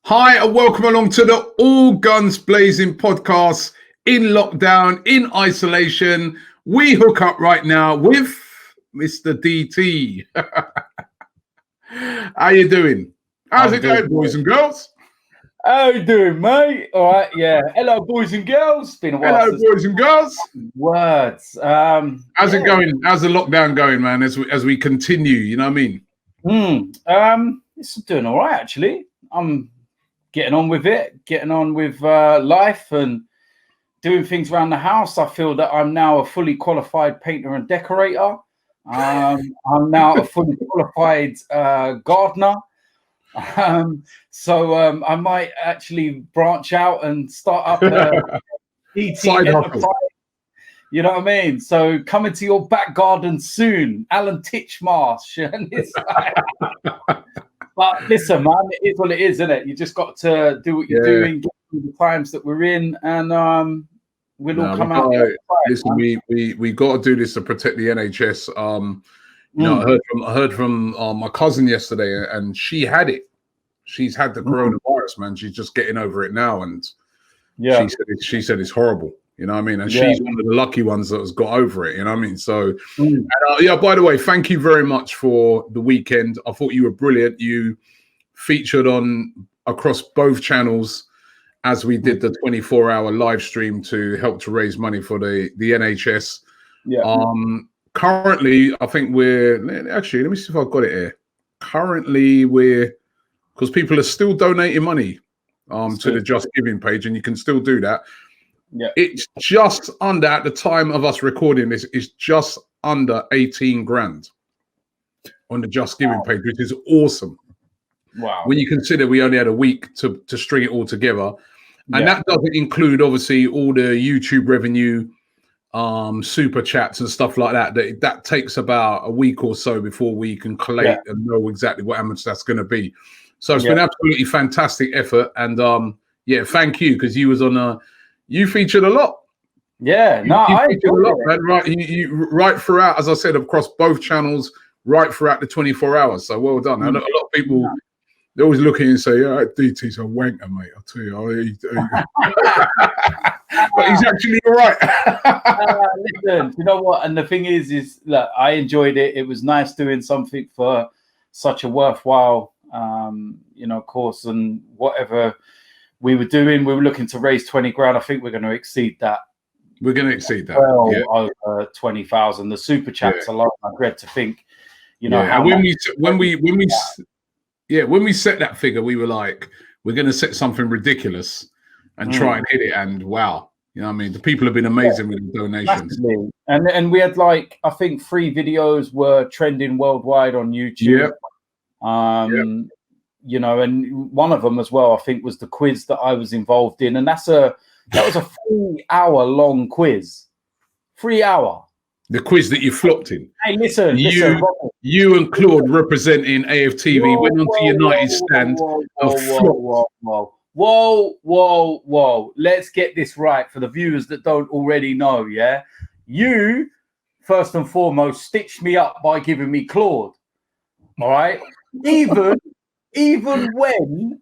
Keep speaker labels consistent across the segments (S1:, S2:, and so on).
S1: Hi, and welcome along to the All Guns Blazing podcast. In lockdown, in isolation, we hook up right now with Mr. DT. How you doing? How's it going, boys and girls?
S2: How you doing, mate? All right, yeah. Hello, boys and girls. Been a while.
S1: Hello, boys and girls.
S2: Words.
S1: How's it going? How's the lockdown going, man? As we continue, you know what I mean?
S2: It's doing all right, actually. I'm getting on with it, getting on with life and doing things around the house. I feel that I'm now a fully qualified painter and decorator. I'm now a fully qualified gardener. So I might actually branch out and start up a DT enterprise. You know what I mean? So coming to your back garden soon, Alan Titchmarsh. But listen, man, it is what it is, isn't it? You just got to do what you're doing, get through the times that we're in, and we'll all come out.
S1: Listen, we got to do this to protect the NHS. You know, I heard from my cousin yesterday, and she had it. She's had the coronavirus, man. She's just getting over it now, and she said it's horrible. You know what I mean? And she's one of the lucky ones that has got over it. You know what I mean? So, by the way, thank you very much for the weekend. I thought you were brilliant. You featured on across both channels as we did the 24-hour live stream to help to raise money for the NHS. Currently, I think let me see if I've got it here. Currently, because people are still donating money to the Just Giving page, and you can still do that. Yeah, it's just under, at the time of us recording this, it's just under 18 grand on the Just Giving page, which is awesome.
S2: Wow.
S1: When you consider we only had a week to string it all together. And that doesn't include, obviously, all the YouTube revenue, super chats and stuff like that. That takes about a week or so before we can collate and know exactly how much that's going to be. So it's been absolutely fantastic effort. And thank you, because you was on you featured a lot.
S2: Yeah, I featured a lot,
S1: man. Right, you right throughout, as I said, across both channels, right throughout the 24 hours. So well done. A lot of people, they always look at you and say, "Yeah, DT's a wanker, mate." I'll tell you, but he's actually all right.
S2: Listen, you know what? And the thing is look, I enjoyed it. It was nice doing something for such a worthwhile, course, and whatever we were doing, we were looking to raise 20 grand. I think we're going to exceed that.
S1: We're going to exceed that.
S2: Well, over 20,000. The super chats alone, I dread to think, how
S1: when we set that figure, we were like, we're going to set something ridiculous and try and hit it. And wow, you know what I mean? The people have been amazing with the donations.
S2: And we had I think 3 videos were trending worldwide on YouTube. And one of them as well, I think, was the quiz that I was involved in, and that was a 3-hour long quiz. 3 hour.
S1: The quiz that you flopped in.
S2: Hey, listen,
S1: you and Claude representing AFTV went on to United stand.
S2: Whoa. Let's get this right for the viewers that don't already know, yeah? You, first and foremost, stitched me up by giving me Claude. All right? Even when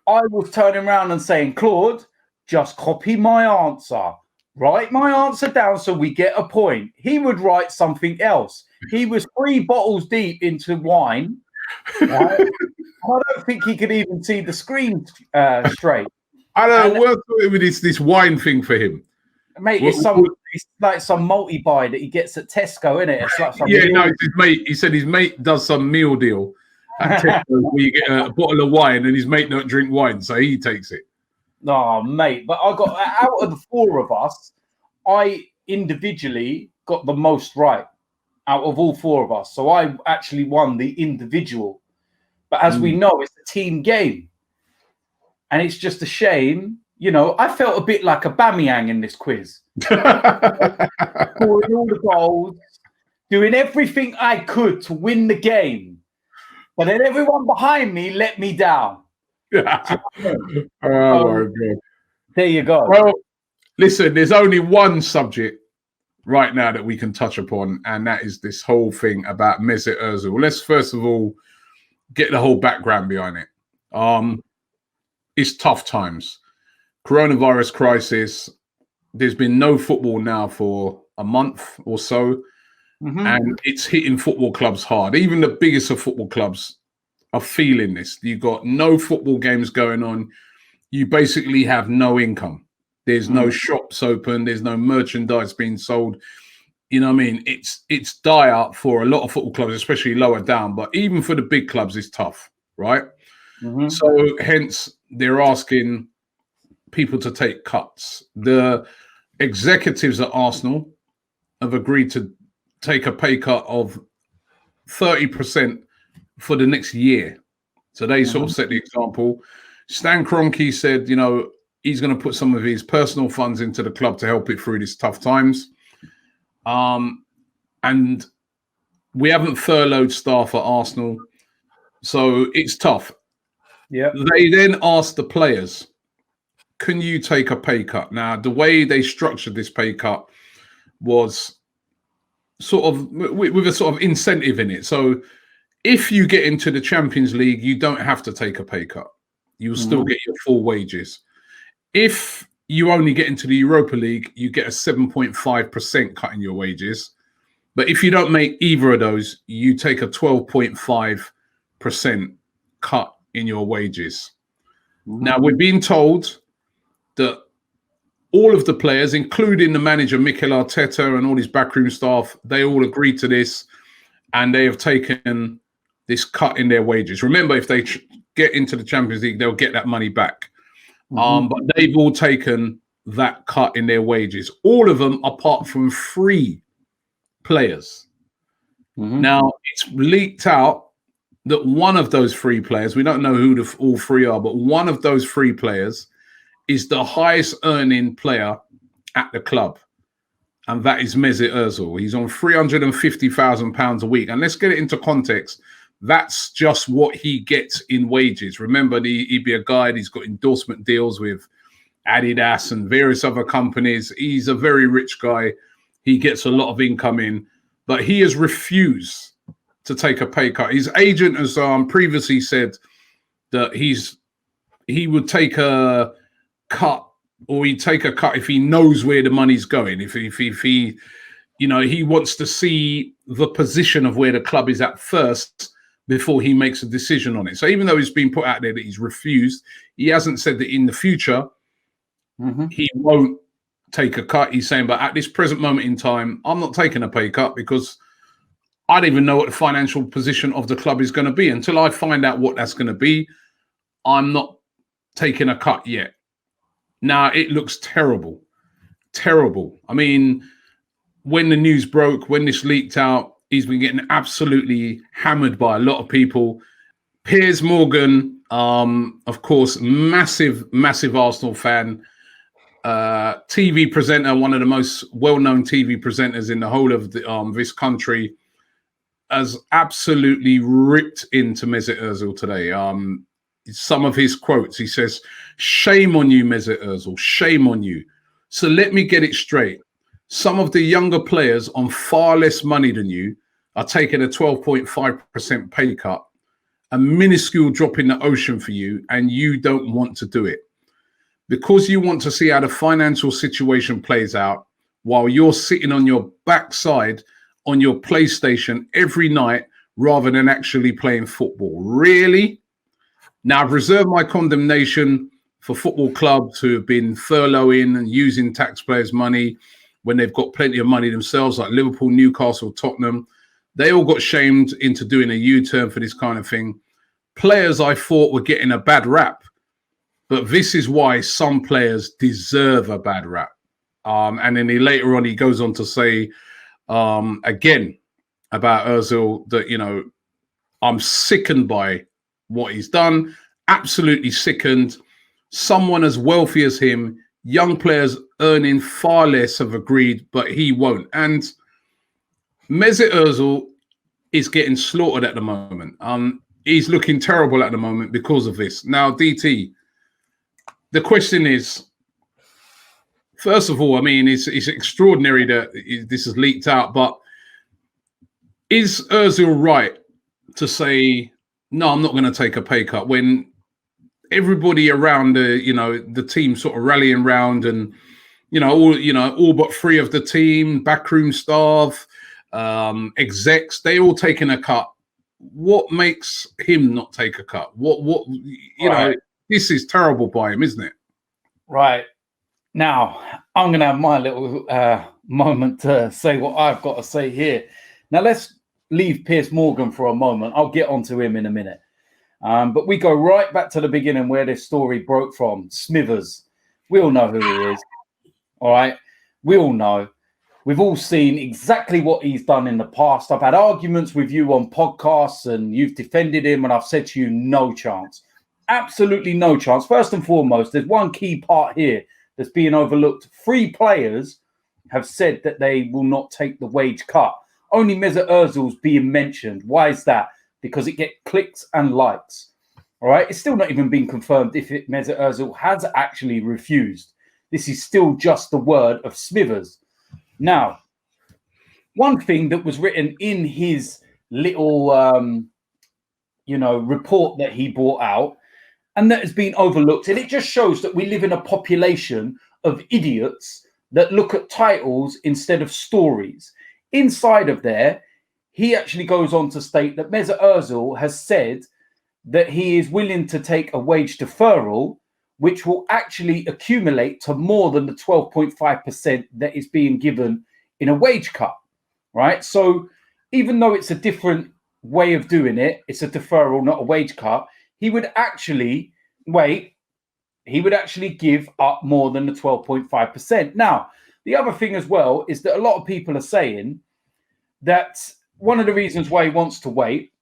S2: I was turning around and saying, Claude, just copy my answer. Write my answer down so we get a point. He would write something else. He was 3 bottles deep into wine. Right? I don't think he could even see the screen straight.
S1: I don't know what's with this wine thing for him.
S2: Mate, it's like some multi-buy that he gets at Tesco, isn't it? It's like
S1: his mate. He said his mate does some meal deal at Tesco where you get a bottle of wine and his mate don't drink wine, so he takes it.
S2: No, mate, but I got out of the 4 of us, I individually got the most right out of all 4 of us. So I actually won the individual. But as we know, it's a team game. And it's just a shame. I felt a bit like a Bamiyang in this quiz. Scoring all the goals, doing everything I could to win the game. But then everyone behind me let me down.
S1: Oh, my God.
S2: There you go.
S1: Well, listen, there's only one subject right now that we can touch upon, and that is this whole thing about Mesut Ozil. Let's first of all get the whole background behind it. it's tough times. Coronavirus crisis. There's been no football now for a month or so, and it's hitting football clubs hard. Even the biggest of football clubs are feeling this. You've got no football games going on. You basically have no income. There's no shops open. There's no merchandise being sold. You know what I mean? It's dire for a lot of football clubs, especially lower down. But even for the big clubs, it's tough, right? So hence they're asking people to take cuts. The executives at Arsenal have agreed to take a pay cut of 30% for the next year. So they sort of set the example. Stan Kroenke said, you know, he's going to put some of his personal funds into the club to help it through these tough times. And we haven't furloughed staff at Arsenal, so it's tough.
S2: Yeah.
S1: They then asked the players, can you take a pay cut? Now, the way they structured this pay cut was sort of with a sort of incentive in it. So if you get into the Champions League, you don't have to take a pay cut. You'll still get your full wages. If you only get into the Europa League, you get a 7.5% cut in your wages. But if you don't make either of those, you take a 12.5% cut in your wages. Now, we're being told that all of the players, including the manager, Mikel Arteta, and all his backroom staff, they all agreed to this, and they have taken this cut in their wages. Remember, if they get into the Champions League, they'll get that money back. But they've all taken that cut in their wages. All of them, apart from 3 players. Now, it's leaked out that one of those 3 players, we don't know who all 3 are, but one of those 3 players is the highest earning player at the club. And that is Mesut Ozil. He's on £350,000 a week. And let's get it into context. That's just what he gets in wages. Remember, he'd be a guide. He's got endorsement deals with Adidas and various other companies. He's a very rich guy. He gets a lot of income in, but he has refused to take a pay cut. His agent has previously said that he would take a cut, or he'd take a cut if he knows where the money's going. If he, you know, he wants to see the position of where the club is at first before he makes a decision on it. So even though it's been put out there that he's refused, he hasn't said that in the future he won't take a cut. He's saying, but at this present moment in time, I'm not taking a pay cut because I don't even know what the financial position of the club is going to be. Until I find out what that's going to be, I'm not taking a cut yet. Now, it looks terrible. Terrible. I mean, when the news broke, when this leaked out, he's been getting absolutely hammered by a lot of people. Piers Morgan, of course, massive Arsenal fan, TV presenter, one of the most well-known TV presenters in the whole of this country, has absolutely ripped into Mesut Ozil today. Some of his quotes, he says, "Shame on you, Mesut Ozil, shame on you. So let me get it straight. Some of the younger players on far less money than you are taking a 12.5% pay cut, a minuscule drop in the ocean for you, and you don't want to do it. Because you want to see how the financial situation plays out while you're sitting on your backside on your PlayStation every night rather than actually playing football. Really? Now, I've reserved my condemnation for football clubs who have been furloughing and using taxpayers' money when they've got plenty of money themselves, like Liverpool, Newcastle, Tottenham. They all got shamed into doing a U-turn for this kind of thing. Players I thought were getting a bad rap, but this is why some players deserve a bad rap. And then later on, he goes on to say again about Ozil that, you know, I'm sickened by what he's done, absolutely sickened. Someone as wealthy as him, young players earning far less have agreed, but he won't. And Mesut Ozil is getting slaughtered at the moment. He's looking terrible at the moment because of this. Now, DT, the question is, first of all, I mean, it's extraordinary that this is leaked out, but is Ozil right to say, no, I'm not going to take a pay cut when everybody around the team sort of rallying round, and all but three of the team, backroom staff, execs, they all taking a cut. What makes him not take a cut? What this is terrible by him, isn't it?
S2: Right. Now, I'm going to have my little moment to say what I've got to say here. Now, let's leave Piers Morgan for a moment. I'll get onto him in a minute. But we go right back to the beginning where this story broke from. Smithers. We all know who he is. All right. We all know. We've all seen exactly what he's done in the past. I've had arguments with you on podcasts and you've defended him, and I've said to you, no chance. Absolutely no chance. First and foremost, there's one key part here that's being overlooked. 3 players have said that they will not take the wage cut. Only Mesut Ozil's being mentioned. Why is that? Because it gets clicks and likes. All right. It's still not even been confirmed if Mesut Ozil has actually refused. This is still just the word of Smithers. Now, one thing that was written in his little, report that he brought out, and that has been overlooked, and it just shows that we live in a population of idiots that look at titles instead of stories. Inside of there, he actually goes on to state that Mesut Ozil has said that he is willing to take a wage deferral, which will actually accumulate to more than the 12.5% that is being given in a wage cut, right? So even though it's a different way of doing it, it's a deferral, not a wage cut, he would actually give up more than the 12.5%. Now, the other thing as well is that a lot of people are saying that one of the reasons why he wants to wait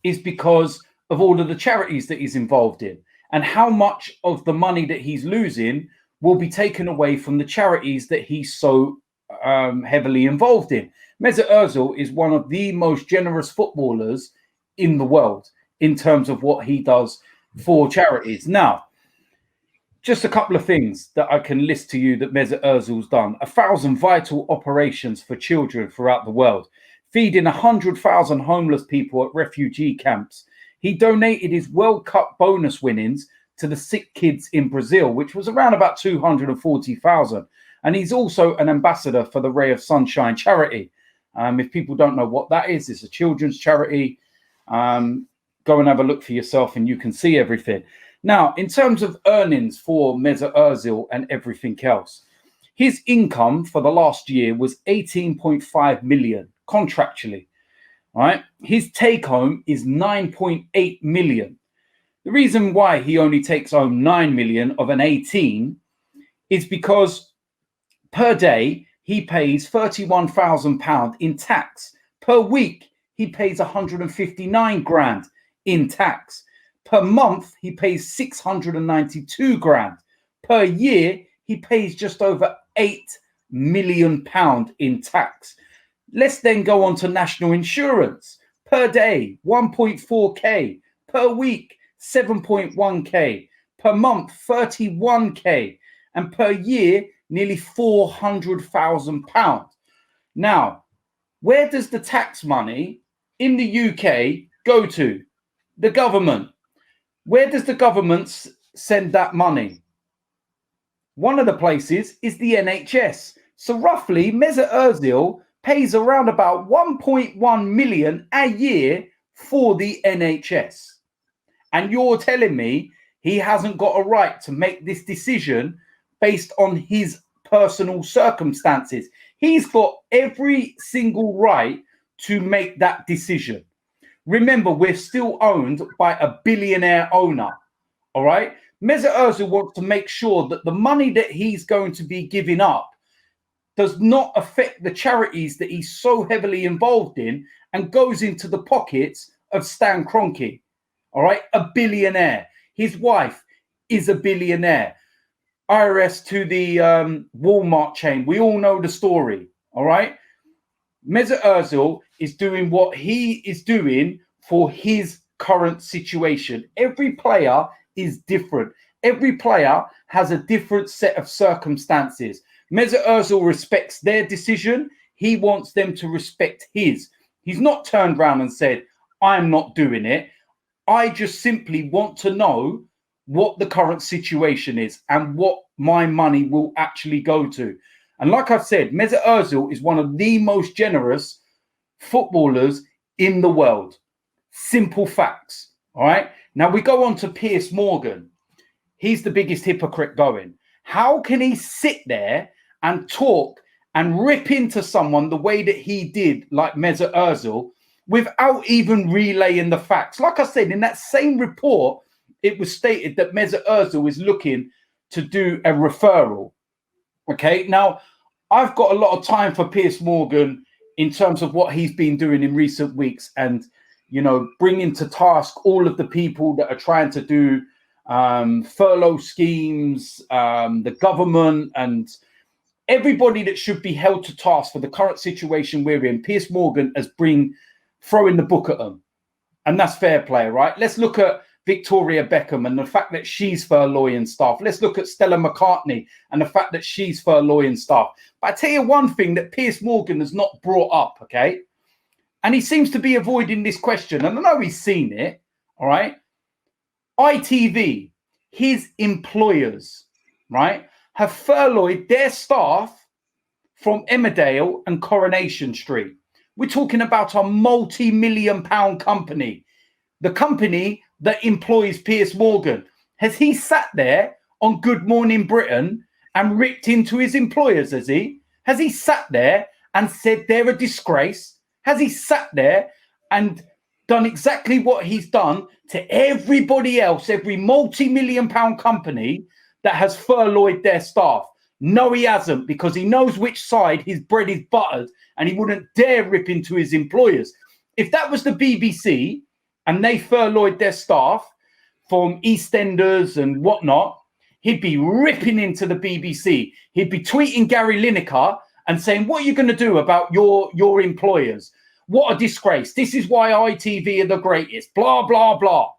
S2: is because of all of the charities that he's involved in, and how much of the money that he's losing will be taken away from the charities that he's so heavily involved in. Mesut Ozil is one of the most generous footballers in the world in terms of what he does for charities. Now, just a couple of things that I can list to you that Mesut Ozil's done. 1,000 vital operations for children throughout the world, feeding 100,000 homeless people at refugee camps. He donated his World Cup bonus winnings to the sick kids in Brazil, which was around about 240,000. And he's also an ambassador for the Ray of Sunshine charity. If people don't know what that is, it's a children's charity. Go and have a look for yourself and you can see everything. Now, in terms of earnings for Mesut Ozil and everything else, his income for the last year was 18.5 million contractually. Right? His take home is 9.8 million. The reason why he only takes home 9 million of an 18 is because per day he pays £31,000 in tax. Per week he pays 159 grand in tax. Per month he pays 692 grand. Per year he pays just over £8 million in tax. Let's then go on to national insurance. Per day, 1.4k. Per week, 7.1k. Per month, 31k. And per year, nearly £400,000. Now, where does the tax money in the UK go to? The government. Where does the government send that money? One of the places is the NHS. So roughly, Mesut Ozil pays around about 1.1 million a year for the NHS. And you're telling me he hasn't got a right to make this decision based on his personal circumstances. He's got every single right to make that decision. Remember, we're still owned by a billionaire owner. All right. Mesut Ozil wants to make sure that the money that he's going to be giving up does not affect the charities that he's so heavily involved in and goes into the pockets of Stan Kroenke. All right. A billionaire. His wife is a billionaire. IRS to the Walmart chain. We all know the story. All right. Mesut Ozil is doing what he is doing for his current situation. Every player is different. Every player has a different set of circumstances. Mesut Ozil respects their decision. He wants them to respect his. He's not turned around and said, I'm not doing it. I just simply want to know what the current situation is and what my money will actually go to. And like I've said, Mesut Ozil is one of the most generous footballers in the world. Simple facts. All right. Now we go on to Piers Morgan. He's the biggest hypocrite going. How can he sit there and talk and rip into someone the way that he did, like Mesut Ozil, without even relaying the facts? Like I said, in that same report, it was stated that Mesut Ozil is looking to do a referral. Okay, now I've got a lot of time for Piers Morgan in terms of what he's been doing in recent weeks, and bringing to task all of the people that are trying to do furlough schemes, the government, and everybody that should be held to task for the current situation we're in. Piers Morgan has throwing the book at them, and that's fair play, right? Let's look at Victoria Beckham and the fact that she's furloughing staff. Let's look at Stella McCartney and the fact that she's furloughing staff. But I tell you one thing that Piers Morgan has not brought up, okay? And he seems to be avoiding this question, and I know he's seen it, all right? ITV, his employers, right, have furloughed their staff from Emmerdale and Coronation Street. We're talking about a multi-million-pound company, the company that employs Piers Morgan. Has he sat there on Good Morning Britain and ripped into his employers, has he? Has he sat there and said they're a disgrace? Has he sat there and done exactly what he's done to everybody else, every multi-million-pound company that has furloughed their staff? No, he hasn't, because he knows which side his bread is buttered, and he wouldn't dare rip into his employers. If that was the BBC and they furloughed their staff from EastEnders and whatnot, he'd be ripping into the BBC. He'd be tweeting Gary Lineker and saying, what are you going to do about your employers? What a disgrace. This is why ITV are the greatest. Blah, blah, blah.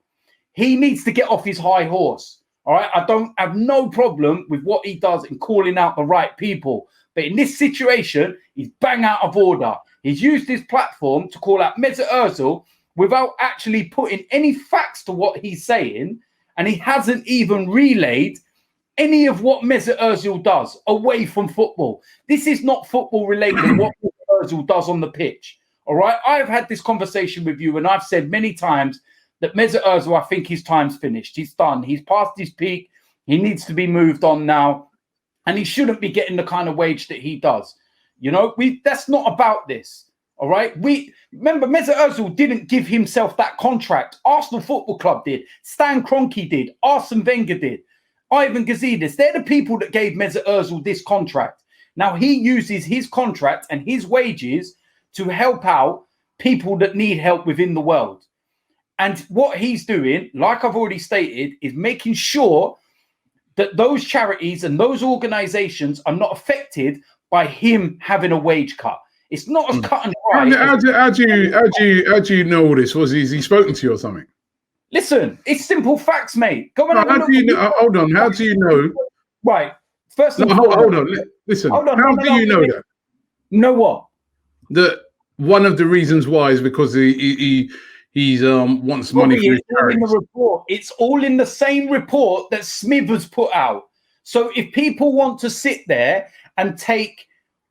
S2: He needs to get off his high horse. All right. I don't have no problem with what he does in calling out the right people. But in this situation, he's bang out of order. He's used his platform to call out Mesut Ozil without actually putting any facts to what he's saying. And he hasn't even relayed any of what Mesut Ozil does away from football. This is not football related, what Mesut Ozil does on the pitch. All right. I've had this conversation with you, and I've said many times that Mesut Ozil, I think his time's finished. He's done. He's past his peak. He needs to be moved on now. And he shouldn't be getting the kind of wage that he does. That's not about this. All right. Remember, Mesut Ozil didn't give himself that contract. Arsenal Football Club did. Stan Kroenke did. Arsene Wenger did. Ivan Gazidis. They're the people that gave Mesut Ozil this contract. Now he uses his contract and his wages to help out people that need help within the world. And what he's doing, like I've already stated, is making sure that those charities and those organizations are not affected by him having a wage cut. It's not as cut and dry.
S1: How do you know all this? Is he spoken to you or something?
S2: Listen, it's simple facts, mate. Go on.
S1: How do you know? Hold on. How do you know?
S2: Right. First, hold
S1: on. Listen. How do you know that?
S2: Know what?
S1: That one of the reasons why is because he wants money for his charities.
S2: In the report. It's all in the same report that Smithers put out. So if people want to sit there and take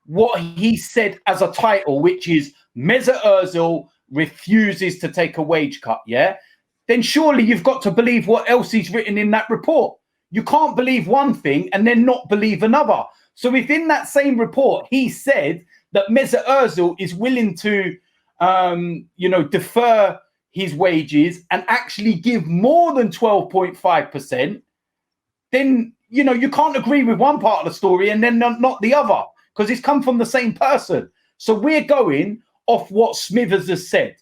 S2: what he said as a title, which is Mesut Ozil refuses to take a wage cut, then surely you've got to believe what else he's written in that report. You can't believe one thing and then not believe another. So if in that same report he said that Mesut Ozil is willing to, defer his wages and actually give more than 12.5%, then, you can't agree with one part of the story and then not the other, because it's come from the same person. So we're going off what Smithers has said.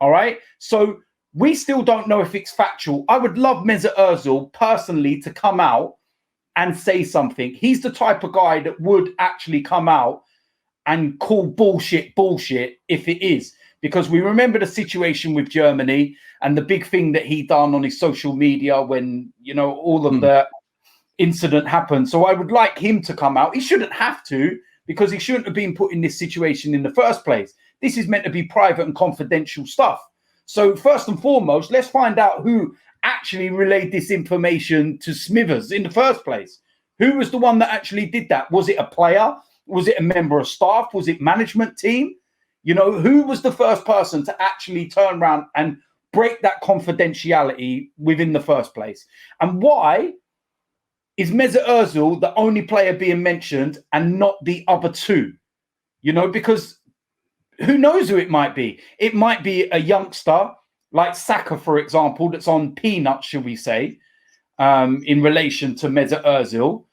S2: All right. So we still don't know if it's factual. I would love Mesut Ozil personally to come out and say something. He's the type of guy that would actually come out and call bullshit if it is, because we remember the situation with Germany and the big thing that he done on his social media when, all of the incident happened. So I would like him to come out. He shouldn't have to, because he shouldn't have been put in this situation in the first place. This is meant to be private and confidential stuff. So first and foremost, let's find out who actually relayed this information to Smithers in the first place? Who was the one that actually did that? Was it a player? Was it a member of staff? Was it management team? You know, who was the first person to actually turn around and break that confidentiality within the first place? And why is Mesut Ozil the only player being mentioned and not the other two? You know, because who knows who it might be? It might be a youngster like Saka, for example, that's on peanuts, shall we say, in relation to Mesut Ozil,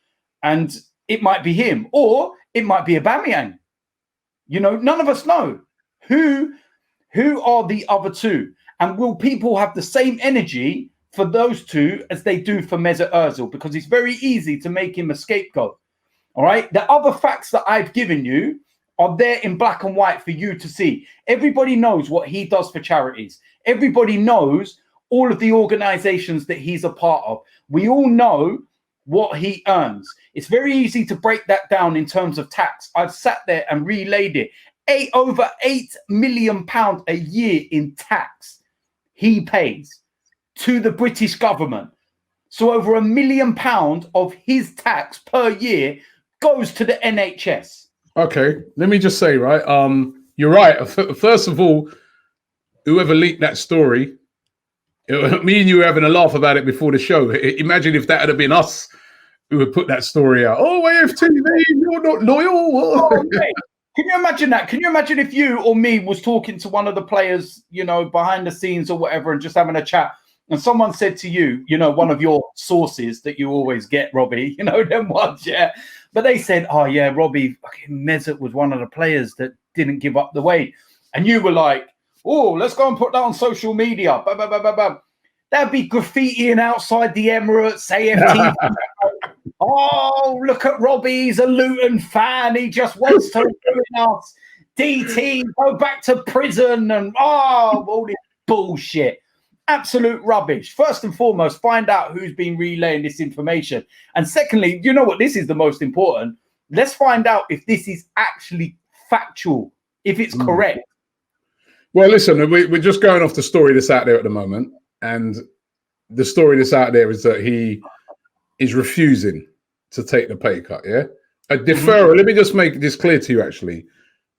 S2: and it might be him, or it might be Aubameyang. You know, none of us know who are the other two, and will people have the same energy for those two as they do for Mesut Ozil? Because it's very easy to make him a scapegoat. All right, the other facts that I've given you are there in black and white for you to see. Everybody knows what he does for charities. Everybody knows all of the organizations that he's a part of. We all know what he earns. It's very easy to break that down in terms of tax. I've sat there and relayed it. Over £8 million a year in tax he pays to the British government. So over £1 million of his tax per year goes to the NHS.
S1: Okay, let me just say, right, you're right. First of all, whoever leaked that story, me and you were having a laugh about it before the show. Imagine if that had been us who would put that story out. Oh, AFTV, you're not loyal.
S2: Oh, okay. Can you imagine that? Can you imagine if you or me was talking to one of the players, you know, behind the scenes or whatever, and just having a chat, and someone said to you, you know, one of your sources that you always get, Robbie, you know, them ones, yeah. But they said, oh, yeah, Robbie, Mesut was one of the players that didn't give up the weight. And you were like, oh, let's go and put that on social media. Bah, bah, bah, bah, bah. That'd be graffitiing outside the Emirates, AFTV. Oh, look at Robbie. He's a Luton fan. He just wants to ruin us. DT, go back to prison. And all this bullshit. Absolute rubbish. First and foremost, find out who's been relaying this information. And secondly, you know what? This is the most important. Let's find out if this is actually factual, if it's correct.
S1: Well, listen, we're just going off the story that's out there at the moment. And the story that's out there is that he is refusing to take the pay cut, yeah? A deferral, let me just make this clear to you, actually.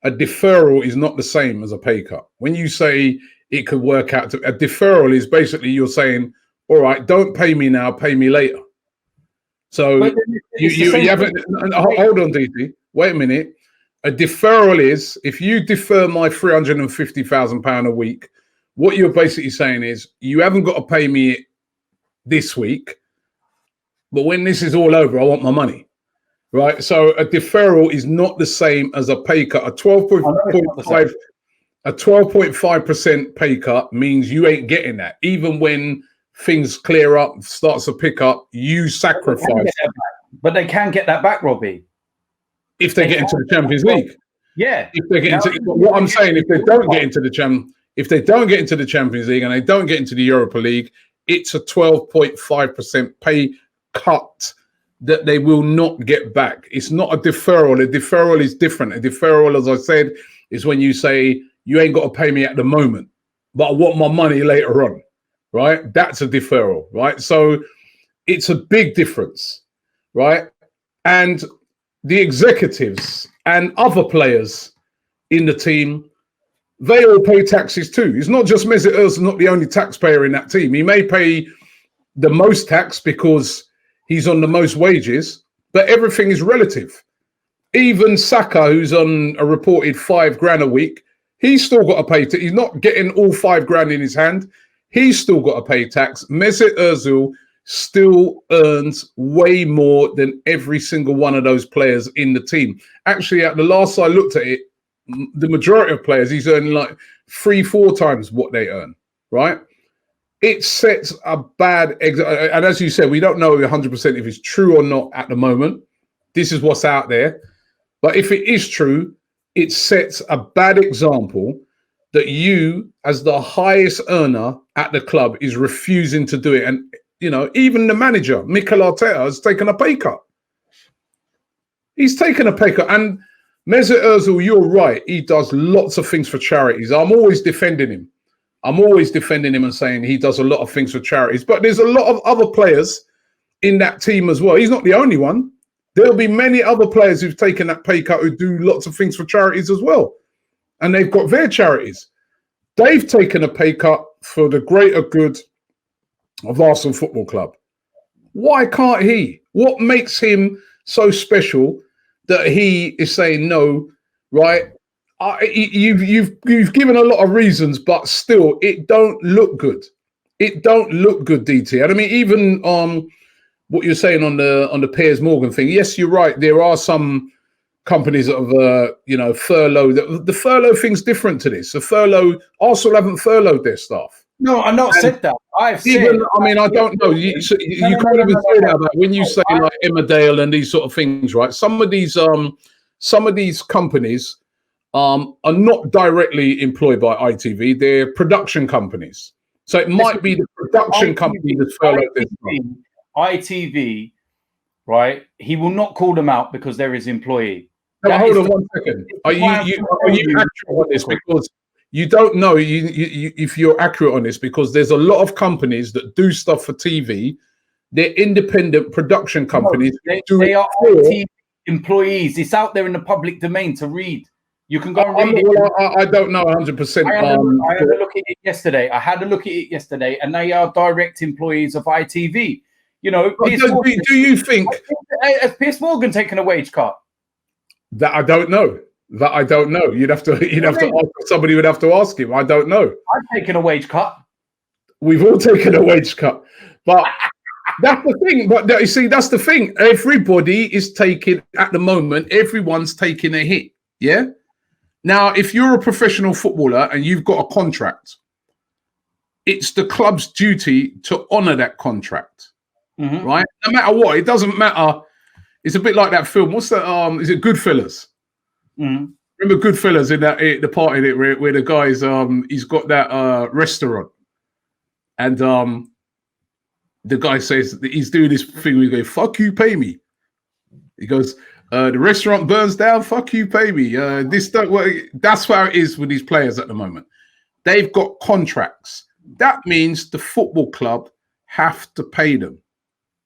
S1: A deferral is not the same as a pay cut. When you say it could work out to a deferral is basically you're saying, all right, don't pay me now, pay me later. So you haven't, hold on, DT, wait a minute. A deferral is if you defer my £350,000 a week, what you're basically saying is you haven't got to pay me this week, but when this is all over, I want my money. Right. So a deferral is not the same as a pay cut. A 12.5% pay cut means you ain't getting that. Even when things clear up, starts to pick up, you sacrifice.
S2: But they can get that back, Robbie.
S1: If they get into the Champions League.
S2: Yeah.
S1: If they get into what I'm saying, if they don't get into the Champions League and they don't get into the Europa League, it's a 12.5% pay cut that they will not get back. It's not a deferral. A deferral is different. A deferral, as I said, is when you say, you ain't got to pay me at the moment, but I want my money later on, right? That's a deferral, right? So it's a big difference, right? And the executives and other players in the team, they all pay taxes too. It's not just Mesut Ozil, not the only taxpayer in that team. He may pay the most tax because he's on the most wages, but everything is relative. Even Saka, who's on a reported £5,000 a week, he's still got to pay. He's not getting all £5,000 in his hand. He's still got to pay tax. Mesut Ozil still earns way more than every single one of those players in the team. Actually, at the last I looked at it, the majority of players, he's earning like 3-4 times what they earn, right? It sets a bad and as you said, we don't know 100% if it's true or not at the moment. This is what's out there. But if it is true, it sets a bad example that you, as the highest earner at the club, is refusing to do it. And, you know, even the manager, Mikel Arteta, has taken a pay cut. He's taken a pay cut. And Mesut Ozil, you're right. He does lots of things for charities. I'm always defending him. I'm always defending him and saying he does a lot of things for charities. But there's a lot of other players in that team as well. He's not the only one. There'll be many other players who've taken that pay cut who do lots of things for charities as well. And they've got their charities. They've taken a pay cut for the greater good of Arsenal Football Club. Why can't he? What makes him so special that he is saying no, right? You've given a lot of reasons, but still, it don't look good. It don't look good, DT. And I mean, even what you're saying on the Piers Morgan thing. Yes, you're right. There are some companies that have furloughed. The furlough thing's different to this. The furlough, Arsenal haven't furloughed their staff.
S2: No, I've not said that. I've
S1: even
S2: said.
S1: I mean, I don't know. You can't even say that about when you say like Emmerdale and these sort of things, right? Some of these companies are not directly employed by ITV. They're production companies. So it might be the production company that's furloughed this stuff.
S2: ITV, right? He will not call them out because they're his employee.
S1: No, hold on 1 second. Are you accurate on this? Because you don't know if you're accurate on this, because there's a lot of companies that do stuff for TV. They're independent production companies.
S2: No, they are ITV employees. It's out there in the public domain to read. You can go and read it.
S1: Well, I don't know 100%.
S2: I had a look at it yesterday. And they are direct employees of ITV. You know,
S1: do you think
S2: has Piers Morgan taken a wage cut?
S1: That I don't know. You'd have to ask, somebody would have to ask him. I don't know.
S2: I've taken a wage cut.
S1: We've all taken a wage cut, but that's the thing. But you see, that's the thing. Everybody is taking at the moment. Everyone's taking a hit. Yeah. Now, if you're a professional footballer and you've got a contract, it's the club's duty to honour that contract. Mm-hmm. Right? No matter what, it doesn't matter. It's a bit like that film. What's that? Is it Goodfellas? Mm-hmm. Remember Goodfellas in the part in it where the guy's he's got that restaurant, and the guy says that he's doing this thing where he goes, "Fuck you, pay me." He goes, "The restaurant burns down. Fuck you, pay me." This don't work. That's how it is with these players at the moment. They've got contracts. That means the football club have to pay them.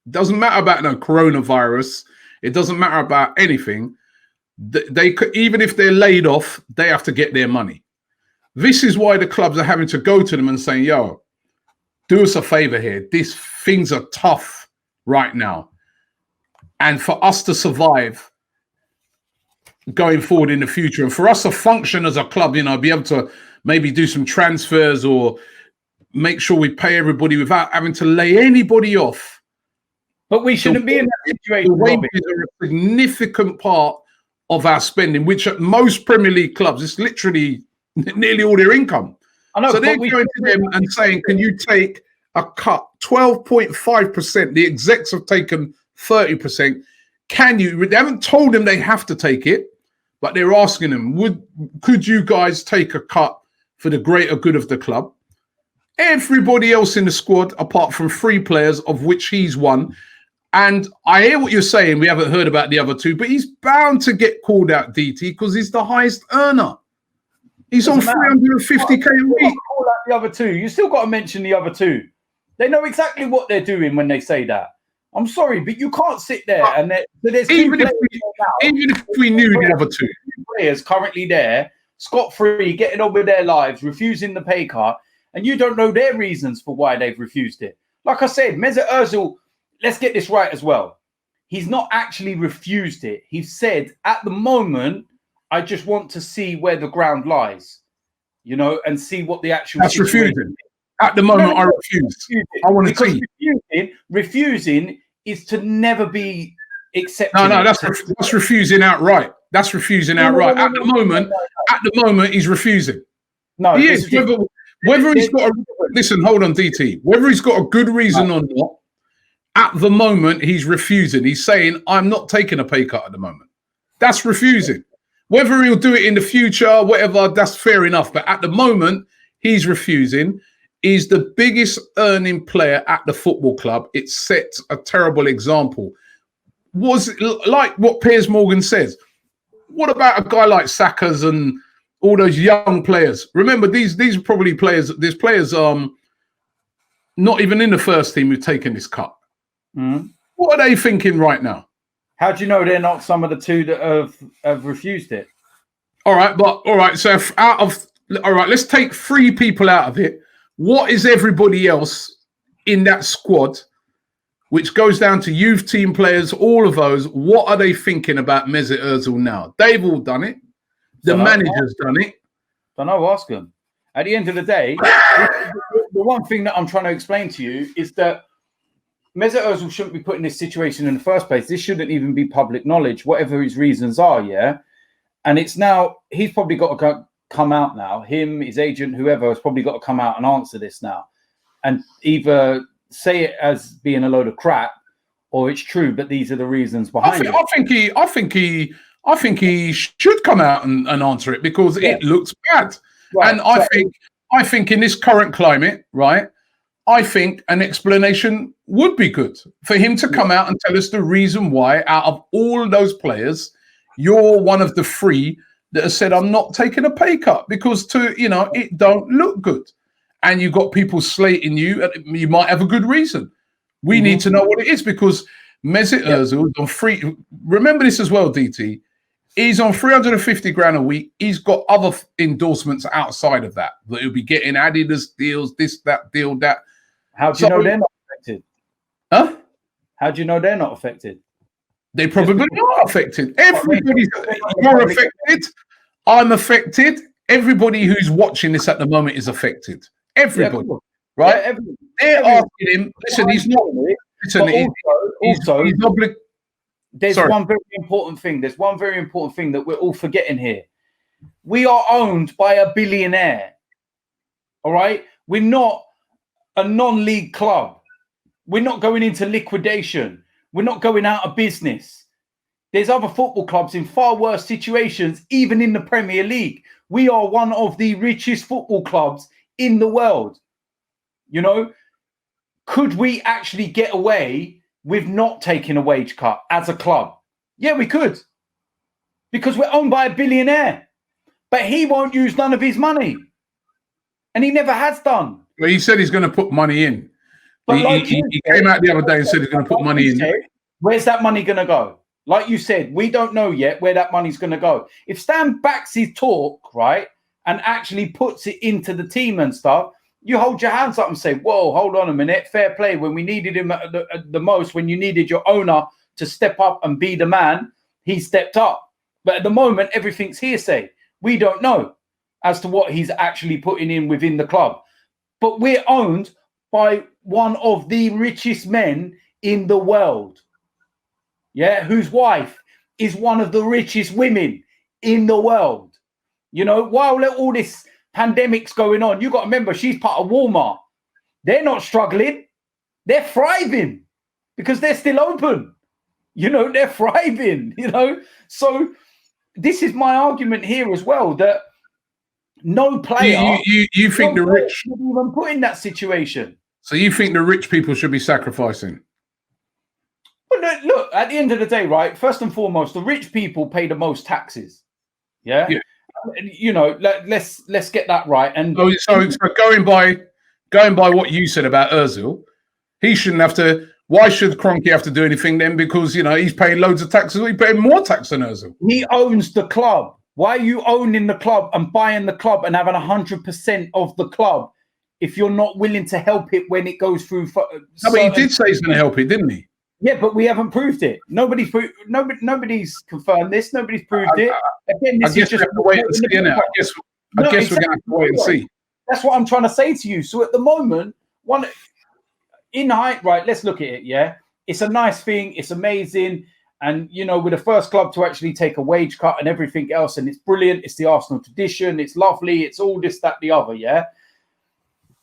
S1: It doesn't matter about the coronavirus. It doesn't matter about anything. They could, even if they're laid off, they have to get their money. This is why the clubs are having to go to them and saying, "Yo, do us a favor here. These things are tough right now. And for us to survive going forward in the future, and for us to function as a club, be able to maybe do some transfers or make sure we pay everybody without having to lay anybody off."
S2: But we shouldn't be in that situation.
S1: The wages are a significant part of our spending, which at most Premier League clubs, it's literally nearly all their income. I know, so they're going to them and saying, "Can you take a cut? 12.5%. The execs have taken 30%. Can you?" They haven't told them they have to take it, but they're asking them, could you guys take a cut for the greater good of the club? Everybody else in the squad, apart from 3 players, of which he's one. And I hear what you're saying. We haven't heard about the other 2, but he's bound to get called out, DT, because he's the highest earner. He's on 350k a week.
S2: Call out the other 2. You still got to mention the other 2. They know exactly what they're doing when they say that. I'm sorry, but you can't sit there and there's
S1: even if we knew the other 2
S2: players currently there, scot-free, getting on with their lives, refusing the pay cut, and you don't know their reasons for why they've refused it. Like I said, Mesut Ozil, let's get this right as well. He's not actually refused it. He said, at the moment, I just want to see where the ground lies, and see what the actual.
S1: That's refusing. Is. At the moment, I refuse. I want to see.
S2: Refusing is to never be accepted.
S1: No, that's refusing outright. That's refusing outright. At the moment, he's refusing.
S2: No,
S1: he is. Whether he's got listen, hold on, DT. Whether he's got a good reason or not, at the moment he's refusing. He's saying, "I'm not taking a pay cut at the moment." That's refusing. Whether he'll do it in the future, whatever, that's fair enough. But at the moment, he's refusing. He's the biggest earning player at the football club. It sets a terrible example. Was like what Piers Morgan says. What about a guy like Saka's and all those young players. Remember, these are probably players. There's players not even in the first team who've taken this cut.
S2: Mm.
S1: What are they thinking right now?
S2: How do you know they're not some of the two that have refused it?
S1: All right. So let's take 3 people out of it. What is everybody else in that squad, which goes down to youth team players, all of those? What are they thinking about Mesut Ozil now? They've all done it. The manager's done it.
S2: Don't know. Ask them. At the end of the day, the one thing that I'm trying to explain to you is that Mesut Ozil shouldn't be put in this situation in the first place. This shouldn't even be public knowledge, whatever his reasons are, yeah? And it's now, he's probably got to come out now. Him, his agent, whoever has probably got to come out and answer this now. And either say it as being a load of crap, or it's true, but these are the reasons behind it.
S1: I think he should come out and answer it, because it looks bad. Right. And I think in this current climate, right, I think an explanation would be good for him to come out and tell us the reason why, out of all those players, you're one of the 3 that has said, I'm not taking a pay cut, because it don't look good. And you've got people slating you. You might have a good reason. We need to know what it is, because Mesut Ozil is on free. Remember this as well, DT. He's on 350 grand a week. He's got other endorsements outside of that he'll be getting, Adidas deals, this, that, deal, that.
S2: How do you know they're not affected?
S1: Huh?
S2: How do you know they're not affected?
S1: They probably are affected. Everybody's you're affected. I'm affected. Everybody who's watching this at the moment is affected. Everybody, right? Yeah, they're asking him. Listen, he's not. Listen,
S2: there's one very important thing. There's one very important thing that we're all forgetting here. We are owned by a billionaire. All right, we're not a non-league club. We're not going into liquidation. We're not going out of business. There's other football clubs in far worse situations, even in the Premier League. We are one of the richest football clubs in the world. Could we actually get away with not taking a wage cut as a club? Yeah, we could. Because we're owned by a billionaire. But he won't use none of his money. And he never has done.
S1: Well, he said he's going to put money in. He came out the other day and said he's going to put money in.
S2: Where's that money going to go? Like you said, we don't know yet where that money's going to go. If Stan backs his talk, right, and actually puts it into the team and stuff, you hold your hands up and say, whoa, hold on a minute, fair play. When we needed him at the most, when you needed your owner to step up and be the man, he stepped up. But at the moment, everything's hearsay. We don't know as to what he's actually putting in within the club. But we're owned by one of the richest men in the world, whose wife is one of the richest women in the world. While all this pandemic's going on, you got to remember she's part of Walmart. They're not struggling. They're thriving because they're still open. They're thriving, So this is my argument here as well, that no player
S1: you think the rich
S2: should even put in that situation.
S1: So you think the rich people should be sacrificing?
S2: Well, look, at the end of the day, right, first and foremost, the rich people pay the most taxes. Yeah. Let's get that right. And
S1: so going by what you said about Ozil, he shouldn't have to. Why should Kroenke have to do anything then? Because he's paying loads of taxes. He's paying more tax than Ozil.
S2: He owns the club. Why are you owning the club and buying the club and having 100% of the club if you're not willing to help it when it goes through?
S1: But he did say he's going to help it, didn't he?
S2: Yeah, but we haven't proved it. Nobody's confirmed this. Nobody's proved it. Again,
S1: I guess we have to wait and see. I guess we're going to have to wait and see.
S2: That's what I'm trying to say to you. So at the moment, in height, right? Let's look at it. Yeah, it's a nice thing. It's amazing. And, we're the first club to actually take a wage cut and everything else. And it's brilliant. It's the Arsenal tradition. It's lovely. It's all this, that, the other. Yeah.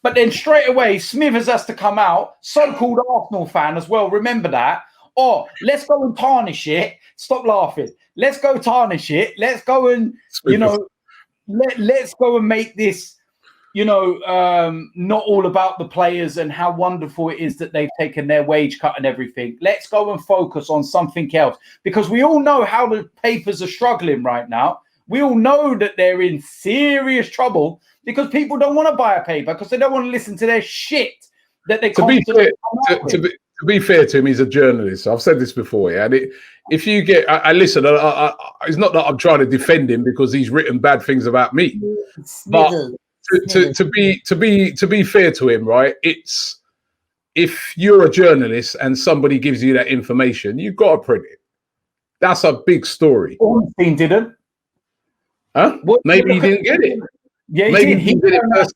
S2: But then straight away, Smithers has to come out, so-called Arsenal fan as well. Remember that. Or let's go and tarnish it. Stop laughing. Let's go tarnish it. Let's go and, let's go and make this, not all about the players and how wonderful it is that they've taken their wage cut and everything. Let's go and focus on something else, because we all know how the papers are struggling right now. We all know that they're in serious trouble because people don't want to buy a paper because they don't want to listen to their shit that they constantly
S1: to be fair to him, he's a journalist. I've said this before, yeah. And if you get, I listen. It's not that I'm trying to defend him because he's written bad things about me, but to be fair to him, right? It's if you're a journalist and somebody gives you that information, you've got to print it. That's a big story.
S2: Ornstein didn't.
S1: Huh? Maybe he didn't get it.
S2: Yeah,
S1: maybe he did it first.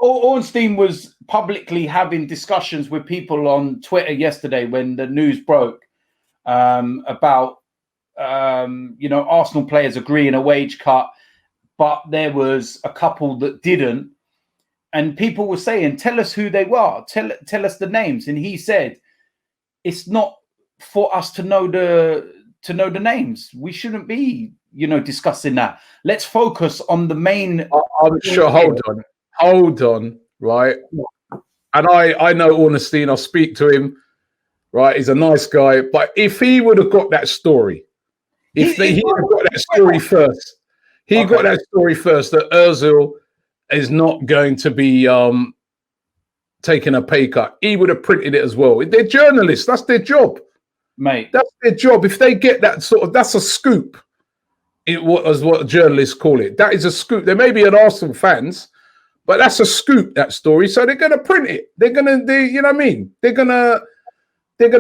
S2: Ornstein was publicly having discussions with people on Twitter yesterday when the news broke about Arsenal players agreeing a wage cut, but there was a couple that didn't, and people were saying, "Tell us who they were. Tell us the names." And he said, "It's not for us to know the names. We shouldn't be." Discussing that. Let's focus on the main.
S1: I'm sure. Hold on, right? And I know Ornstein. I'll speak to him. Right, he's a nice guy. But if he would have got that story, he would have got that story first. He got that story first that Ozil is not going to be taking a pay cut. He would have printed it as well. They're journalists. That's their job,
S2: mate.
S1: That's their job. If they get that that's a scoop. What journalists call it. That is a scoop. There may be an Arsenal fans, but that's a scoop, that story. So they're going to print it. They're going to, you know what I mean? They're going to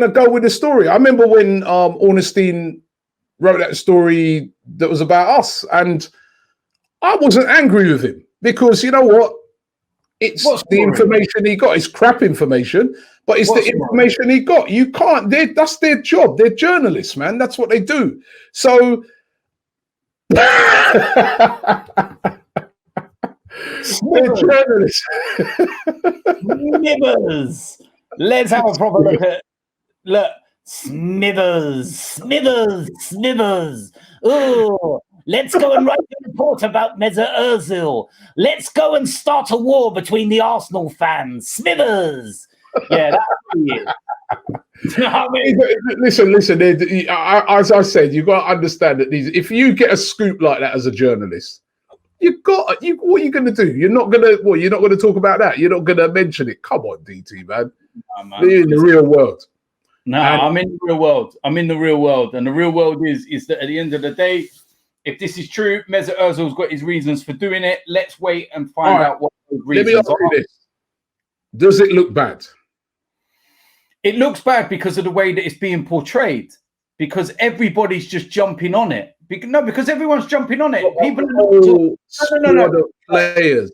S1: go with the story. I remember when Ornstein wrote that story that was about us, and I wasn't angry with him because you know what? It's the information he got. It's crap information, but it's the information he got. You can't. That's their job. They're journalists, man. That's what they do. So.
S2: Journalists. Smithers. Let's have a proper look. Smithers. Oh, let's go and write a report about Mesut Ozil. Let's go and start a war between the Arsenal fans. Smithers. Yeah, that's it. I mean,
S1: listen. As I said, you've got to understand that if you get a scoop like that as a journalist, what are you going to do? You're not going to talk about that. You're not going to mention it. Come on, DT, man. No, man. You're in the real world.
S2: No, I'm in the real world. And the real world is that at the end of the day, if this is true, Mesut Ozil's got his reasons for doing it. Let's wait and find out what those reasons
S1: are. Let me ask you this. Does it look bad?
S2: It looks bad because of the way that it's being portrayed. Because everybody's just jumping on it. Because everyone's jumping on it. People
S1: no. Players.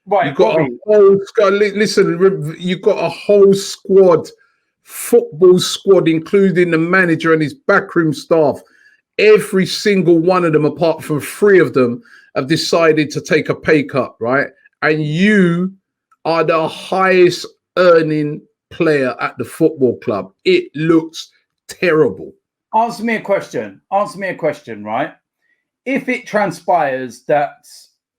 S2: Right.
S1: You've got a whole squad. Listen, you've got a whole squad, football squad, including the manager and his backroom staff. Every single one of them, apart from 3 of them, have decided to take a pay cut, right? And you are the highest earning player at the football club. It looks terrible.
S2: Answer me a question, right? If it transpires that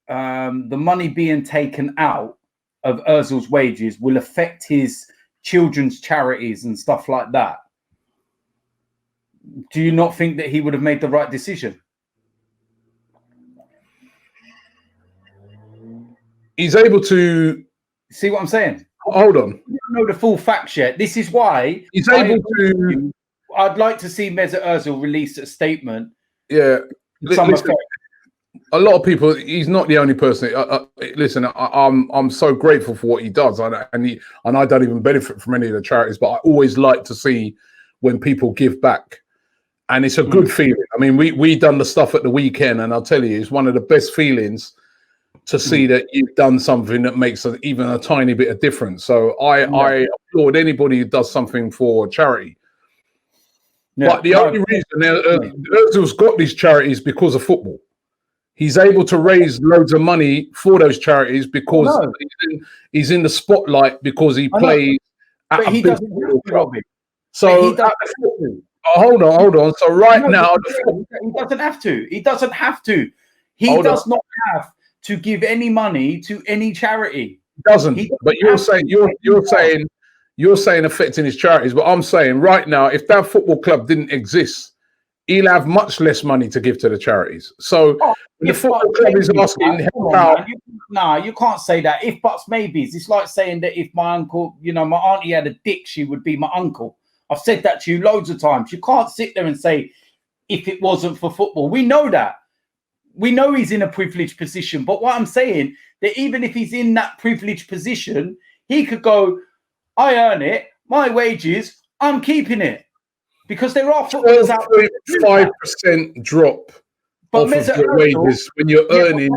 S2: the money being taken out of Ozil's wages will affect his children's charities and stuff like that, do you not think that he would have made the right decision?
S1: He's able to...
S2: See what I'm saying?
S1: Hold on.
S2: You don't know the full facts yet. This is why
S1: he's able to...
S2: I'd like to see Mesut Ozil release a statement.
S1: Yeah. Listen, a lot of people, he's not the only person. Listen, I'm so grateful for what he does. And I don't even benefit from any of the charities, but I always like to see when people give back. And it's a good feeling. I mean, we done the stuff at the weekend, and I'll tell you, it's one of the best feelings to see that you've done something that makes even a tiny bit of difference. So I applaud anybody who does something for charity. Yeah. But the only reason Ozil's got these charities because of football. He's able to raise loads of money for those charities because he's in the spotlight because he plays at a big football club. So hold on. So now
S2: he doesn't have to. He does not have to give any money to any charity.
S1: Doesn't. But you're saying affecting his charities, but I'm saying right now, if that football club didn't exist he'll have much less money to give to the charities. So the football club is asking help out.
S2: You can't say that. If buts maybes, it's like saying that if my uncle, my auntie had a dick, she would be my uncle. I've said that to you loads of times. You can't sit there and say, if it wasn't for football. We know that. We know he's in a privileged position. But what I'm saying, that even if he's in that privileged position, he could go, I earn it, my wages, I'm keeping it. Because there are footballers out there.
S1: 5% drop off of your wages when you're earning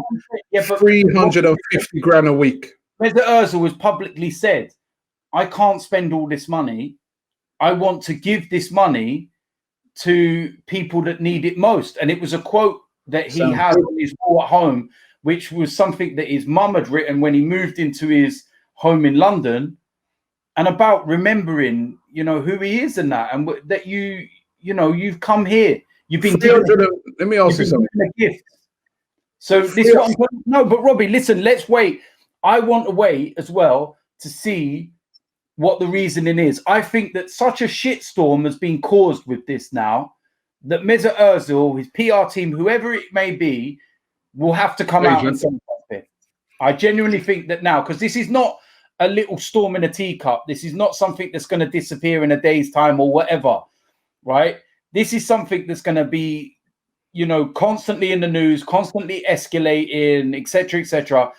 S1: 350 grand a week.
S2: Mesut Ozil has publicly said, I can't spend all this money. I want to give this money to people that need it most. And it was a quote that he had on his wall at home, which was something that his mum had written when he moved into his home in London, and about remembering, who he is and that, and that you've come here, you've been given.
S1: Let me ask you something.
S2: A gift. So this is what I'm saying. No, but Robbie, listen, let's wait. I want to wait as well to see what the reasoning is. I think that such a shitstorm has been caused with this now that Mesut Ozil, his PR team, whoever it may be, will have to come out and say something. I genuinely think that now, because this is not a little storm in a teacup. This is not something that's going to disappear in a day's time or whatever, right? This is something that's going to be, constantly in the news, constantly escalating, etc., etc.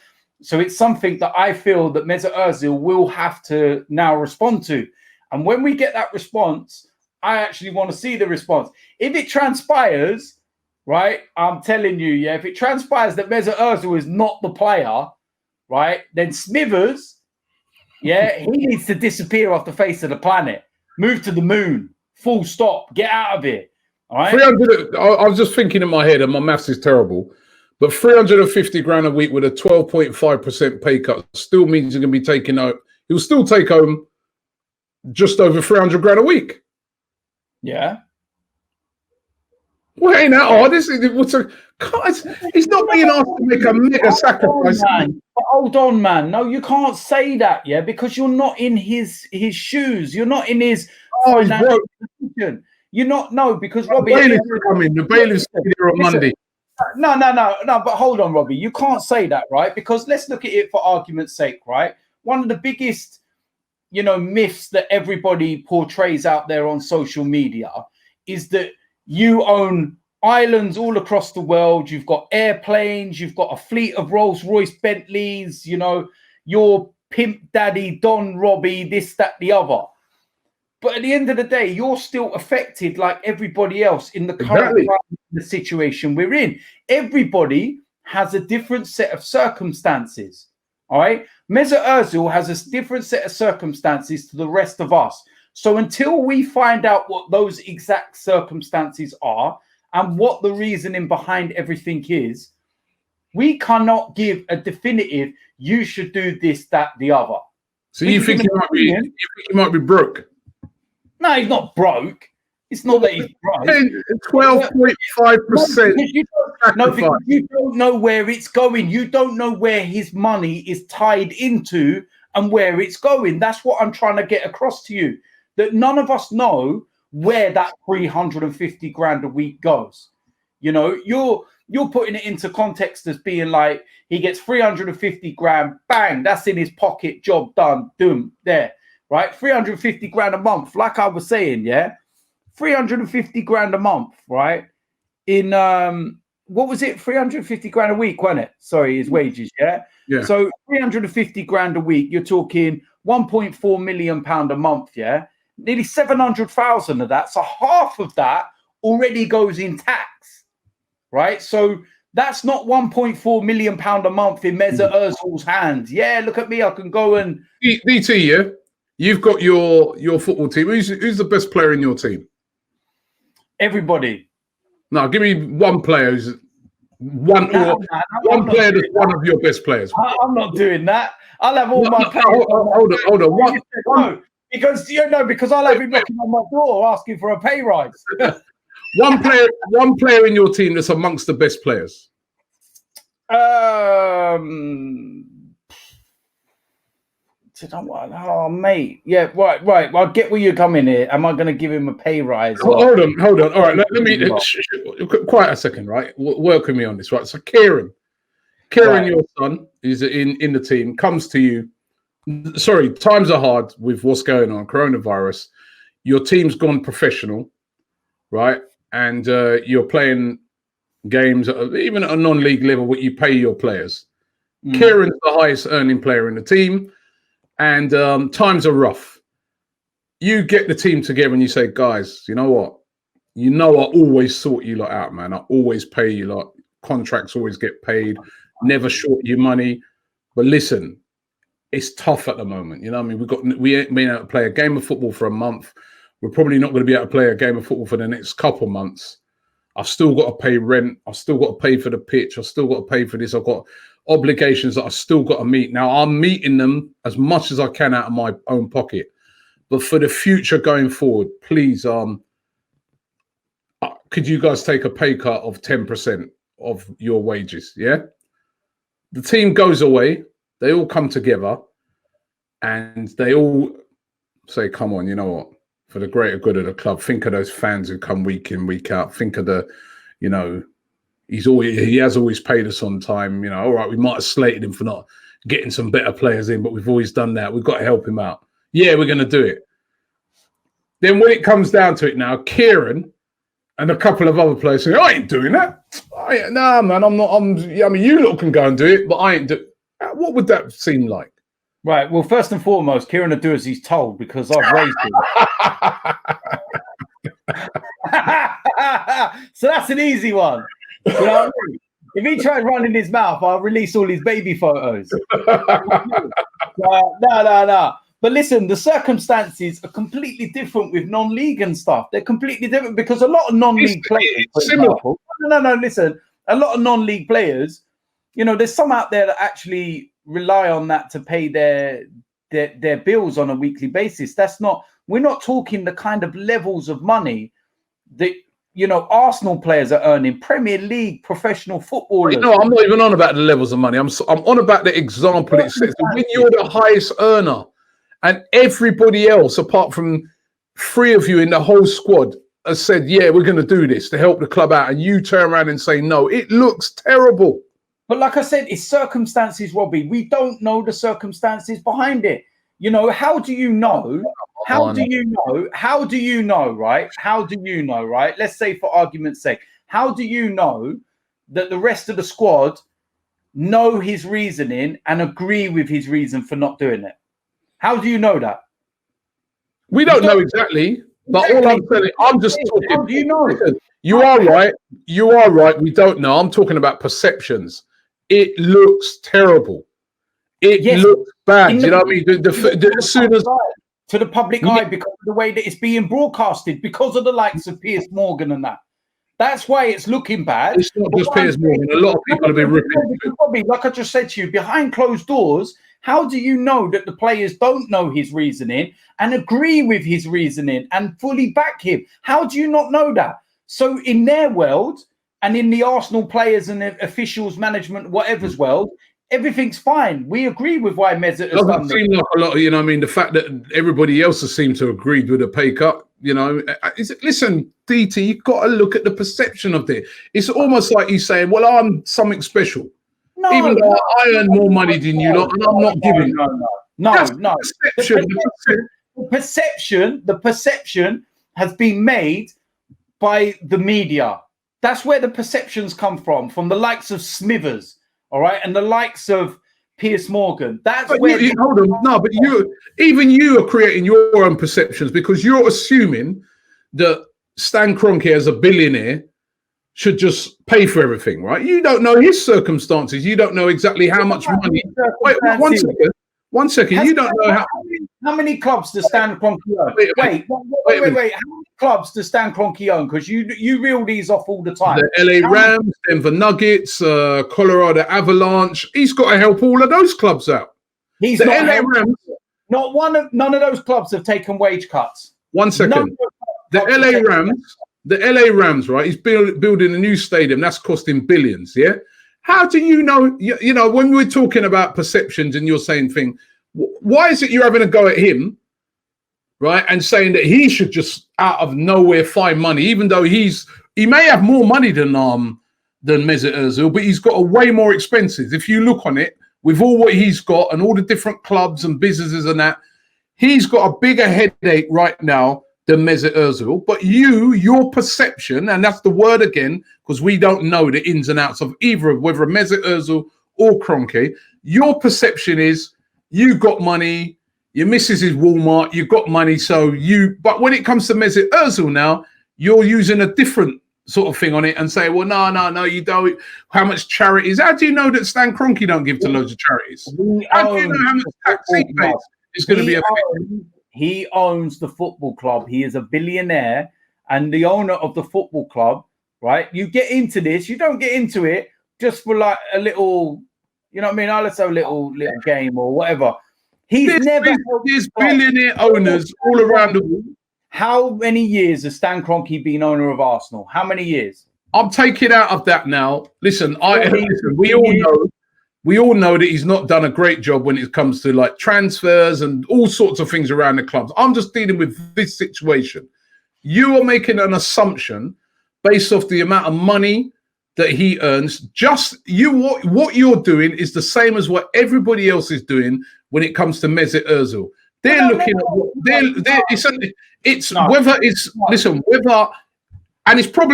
S2: So it's something that I feel that Mesut Ozil will have to now respond to. And when we get that response, I actually want to see the response. If it transpires, right, I'm telling you, if it transpires that Mesut Ozil is not the player, right, then Smithers, he needs to disappear off the face of the planet. Move to the moon. Full stop. Get out of here. All right.
S1: 300. I was just thinking in my head, and my maths is terrible, but 350 grand a week with a 12.5% pay cut still means you're going to be taking out. He'll still take home just over 300 grand a week.
S2: Yeah.
S1: Well, ain't that hard? He's not being asked to make a mega sacrifice.
S2: Hold on, man. No, you can't say that, because you're not in his shoes. You're not in his financial position. You're not, because Robbie.
S1: The bailiff's here on Monday.
S2: No. But hold on, Robbie. You can't say that, right? Because let's look at it for argument's sake, right? One of the biggest, myths that everybody portrays out there on social media is that you own islands all across the world. You've got airplanes. You've got a fleet of Rolls-Royce Bentleys. Your pimp daddy, Don Robbie, this, that, the other. But at the end of the day, you're still affected like everybody else in the current the situation we're in. Everybody has a different set of circumstances. All right. Mesut Ozil has a different set of circumstances to the rest of us. So until we find out what those exact circumstances are and what the reasoning behind everything is, we cannot give a definitive, you should do this, that, the other.
S1: So you think he might be broke?
S2: No, he's not broke. It's not that he's broke.
S1: 12.5%.
S2: No, because you don't know where it's going. You don't know where his money is tied into and where it's going. That's what I'm trying to get across to you. That none of us know where that 350 grand a week goes. You're putting it into context as being like he gets 350 grand, bang, that's in his pocket, job done, doom, there, right? 350 grand a month, like I was saying, 350 grand a month, right? In what was it? 350 grand a week, wasn't it? Sorry, his wages, yeah. So 350 grand a week, you're talking 1.4 million pound a month, Nearly 700,000 of that. So half of that already goes in tax, right? So that's not 1.4 million pound a month in Mesut Ozil's hands. Yeah, look at me, I can go and
S1: DT, you've got your football team. Who's the best player in your team?
S2: Everybody.
S1: No, give me one player who's one player that's one of your best players.
S2: I'm not doing that. I'll have all my players.
S1: Hold on.
S2: No, because I'll have him knocking on my door asking for a pay rise.
S1: One player in your team that's amongst the best players.
S2: Oh, mate. Yeah, right. Well, I get where you're coming here. Am I going to give him a pay rise?
S1: Hold on. All right, let me quiet a second, right? Work with me on this, right? So Kieran, right. Your son is in the team, comes to you. Sorry, times are hard with what's going on, coronavirus. Your team's gone professional, right? And you're playing games, even at a non-league level, what you pay your players. Kieran's the highest earning player in the team, and times are rough. You get the team together and you say, guys, you know what? I always sort you lot out, man. I always pay you lot. Contracts always get paid. Never short you money. But listen, it's tough at the moment. You know what I mean? We ain't been able to play a game of football for a month. We're probably not going to be able to play a game of football for the next couple months. I've still got to pay rent. I've still got to pay for the pitch. I've still got to pay for this. I've got obligations that I've still got to meet. Now, I'm meeting them as much as I can out of my own pocket. But for the future going forward, please, could you guys take a pay cut of 10% of your wages? Yeah? The team goes away. They all come together and they all say, come on, you know what? For the greater good of the club, think of those fans who come week in, week out. Think of the, you know, he has always paid us on time. You know, all right, we might have slated him for not getting some better players in, but we've always done that. We've got to help him out. Yeah, we're going to do it. Then when it comes down to it now, Kieran and a couple of other players say, I ain't doing that. Nah, man, I'm not. I mean, you lot can go and do it, but I ain't do. What would that seem like?
S2: Right. Well, first and foremost, Kieran will do as he's told because I've raised him. So that's an easy one. You know what I mean? If he tries running his mouth, I'll release all his baby photos. No. But listen, the circumstances are completely different with non-league and stuff. They're completely different because a lot of non-league players, for example, listen, a lot of non-league players, you know, there's some out there that actually rely on that to pay their bills on a weekly basis. We're not talking the kind of levels of money that, you know, Arsenal players are earning, Premier League professional footballers.
S1: No, I'm not even on about the levels of money. I'm on about the example it says. When you're the highest earner and everybody else, apart from 3 of you in the whole squad, has said, yeah, we're going to do this to help the club out, and you turn around and say no, it looks terrible.
S2: But like I said, it's circumstances, Robbie. We don't know the circumstances behind it. You know, how do you know? How do you know, right? How do you know, right? Let's say for argument's sake, how do you know that the rest of the squad know his reasoning and agree with his reason for not doing it? How do you know that?
S1: We don't know exactly, but all I'm saying, I'm just talking.
S2: How do you know?
S1: You are right. You are right. We don't know. I'm talking about perceptions. It looks terrible. It looks bad. You know what I mean? As soon as
S2: to the public eye, because of the way that it's being broadcasted, because of the likes of Piers Morgan and that. That's why it's looking bad.
S1: It's not just Piers Morgan. A lot of people have been ripping.
S2: Like I just said to you, behind closed doors, how do you know that the players don't know his reasoning and agree with his reasoning and fully back him? How do you not know that? So in their world and in the Arsenal players and the officials, management, whatever's world, everything's fine. We agree with why Mesut has done this. Doesn't seem
S1: like a lot, you know what I mean? The fact that everybody else has seemed to agree with a pay cut, you know. Listen, DT, you've got to look at the perception of it. It's almost like he's saying, well, I'm something special. No, even though I earn more money than you lot, and I'm not giving.
S2: No. The perception has been made by the media. That's where the perceptions come from the likes of Smithers, all right, and the likes of Piers Morgan. That's where.
S1: Hold on, no, but you are creating your own perceptions because you're assuming that Stan Kroenke, as a billionaire, should just pay for everything, right? You don't know his circumstances. You don't know exactly how much money. Wait, 1 second. 1 second. You don't know
S2: how many clubs does Stan Kroenke own? Wait. How many clubs does Stan Kroenke own? Because you reel these off all the time.
S1: The LA Rams, Denver Nuggets, Colorado Avalanche. He's got to help all of those clubs out.
S2: He's the LA Rams. None of those clubs have taken wage cuts.
S1: 1 second. The LA Rams, right? He's building a new stadium that's costing billions. Yeah. How do you know? You know, when we're talking about perceptions and you're saying Why is it you're having a go at him, right, and saying that he should just out of nowhere find money, even though he may have more money than Mesut Ozil, but he's got a way more expenses. If you look on it, with all what he's got and all the different clubs and businesses and that, he's got a bigger headache right now than Mesut Ozil. But your perception, and that's the word again, because we don't know the ins and outs of either of whether Mesut Ozil or Kroenke, your perception is you got money, your missus is Walmart, you've got money, but when it comes to Mesut Ozil now, you're using a different sort of thing on it and say, well, no, you don't. How much charities? How do you know that Stan Kroenke don't give to loads of charities? How do you know how much tax he pays is going to be affected?
S2: He owns the football club. He is a billionaire and the owner of the football club, right? You get into this, you don't get into it just for like a little, you know what I mean? Let's have a little game or whatever. There's
S1: billionaire owners all around the world.
S2: How many years has Stan Kroenke been owner of Arsenal? How many years?
S1: I'm taking out of that now. Listen, we all know that he's not done a great job when it comes to like transfers and all sorts of things around the clubs. I'm just dealing with this situation. You are making an assumption based off the amount of money that he earns. What you're doing is the same as what everybody else is doing when it comes to Mesut Ozil. They're looking at whether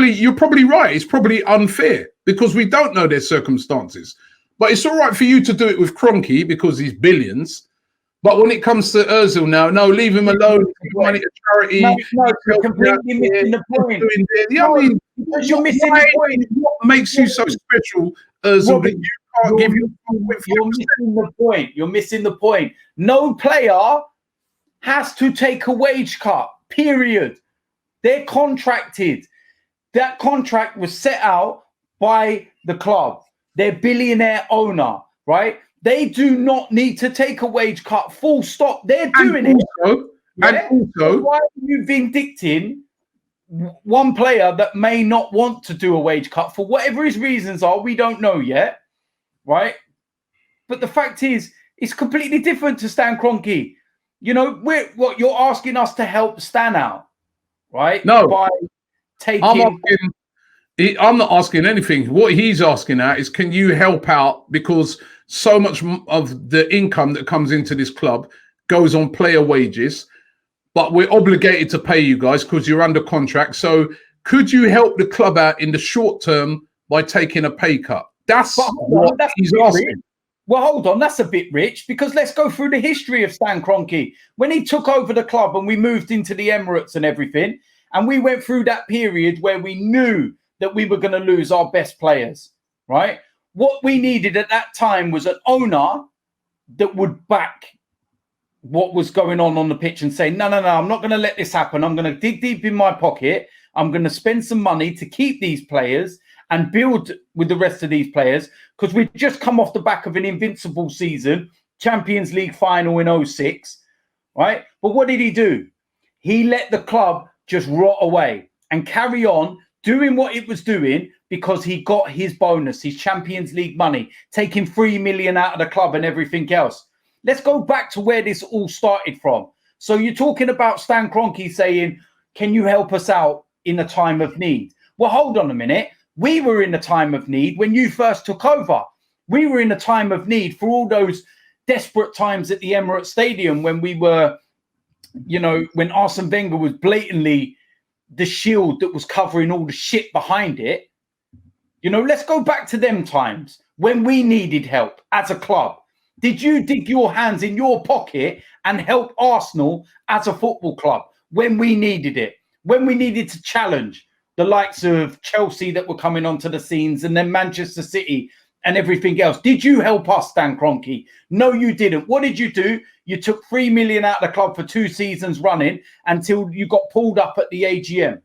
S1: you're probably right. It's probably unfair because we don't know their circumstances. But it's all right for you to do it with Kroenke because he's billions. But when it comes to Ozil now, no, leave him alone. Money to charity.
S2: No, you're completely missing the point.
S1: You're missing the point. What makes you so special, Ozil, that you can't give your
S2: You're missing the point. You're missing the point. No player has to take a wage cut, period. They're contracted. That contract was set out by the club, their billionaire owner, right? They do not need to take a wage cut, full stop. They're doing it. And also, why are you vindicting one player that may not want to do a wage cut for whatever his reasons are? We don't know yet, right? But the fact is, it's completely different to Stan Kroenke. You know, you're asking us to help Stan out, right?
S1: No,
S2: by taking.
S1: I'm not asking anything. What he's asking at is, can you help out? Because so much of the income that comes into this club goes on player wages, but we're obligated to pay you guys because you're under contract. So could you help the club out in the short term by taking a pay cut? That's what he's asking.
S2: Well, hold on, that's a bit rich because let's go through the history of Stan Kroenke. When he took over the club and we moved into the Emirates and everything, and we went through that period where we knew that we were going to lose our best players, right? What we needed at that time was an owner that would back what was going on the pitch and say, no, I'm not going to let this happen. I'm going to dig deep in my pocket. I'm going to spend some money to keep these players and build with the rest of these players because we'd just come off the back of an invincible season, Champions League final in 2006, right? But what did he do? He let the club just rot away and carry on doing what it was doing because he got his bonus, his Champions League money, taking 3 million out of the club and everything else. Let's go back to where this all started from. So you're talking about Stan Kroenke saying, can you help us out in a time of need? Well, hold on a minute. We were in a time of need when you first took over. We were in a time of need for all those desperate times at the Emirates Stadium when we were, you know, when Arsene Wenger was blatantly the shield that was covering all the shit behind it. You know, let's go back to them times when we needed help as a club. Did you dig your hands in your pocket and help Arsenal as a football club when we needed it? When we needed to challenge the likes of Chelsea that were coming onto the scenes and then Manchester City and everything else. Did you help us, Stan Kroenke? No, you didn't. What did you do? You took 3 million out of the club for 2 seasons running until you got pulled up at the AGM.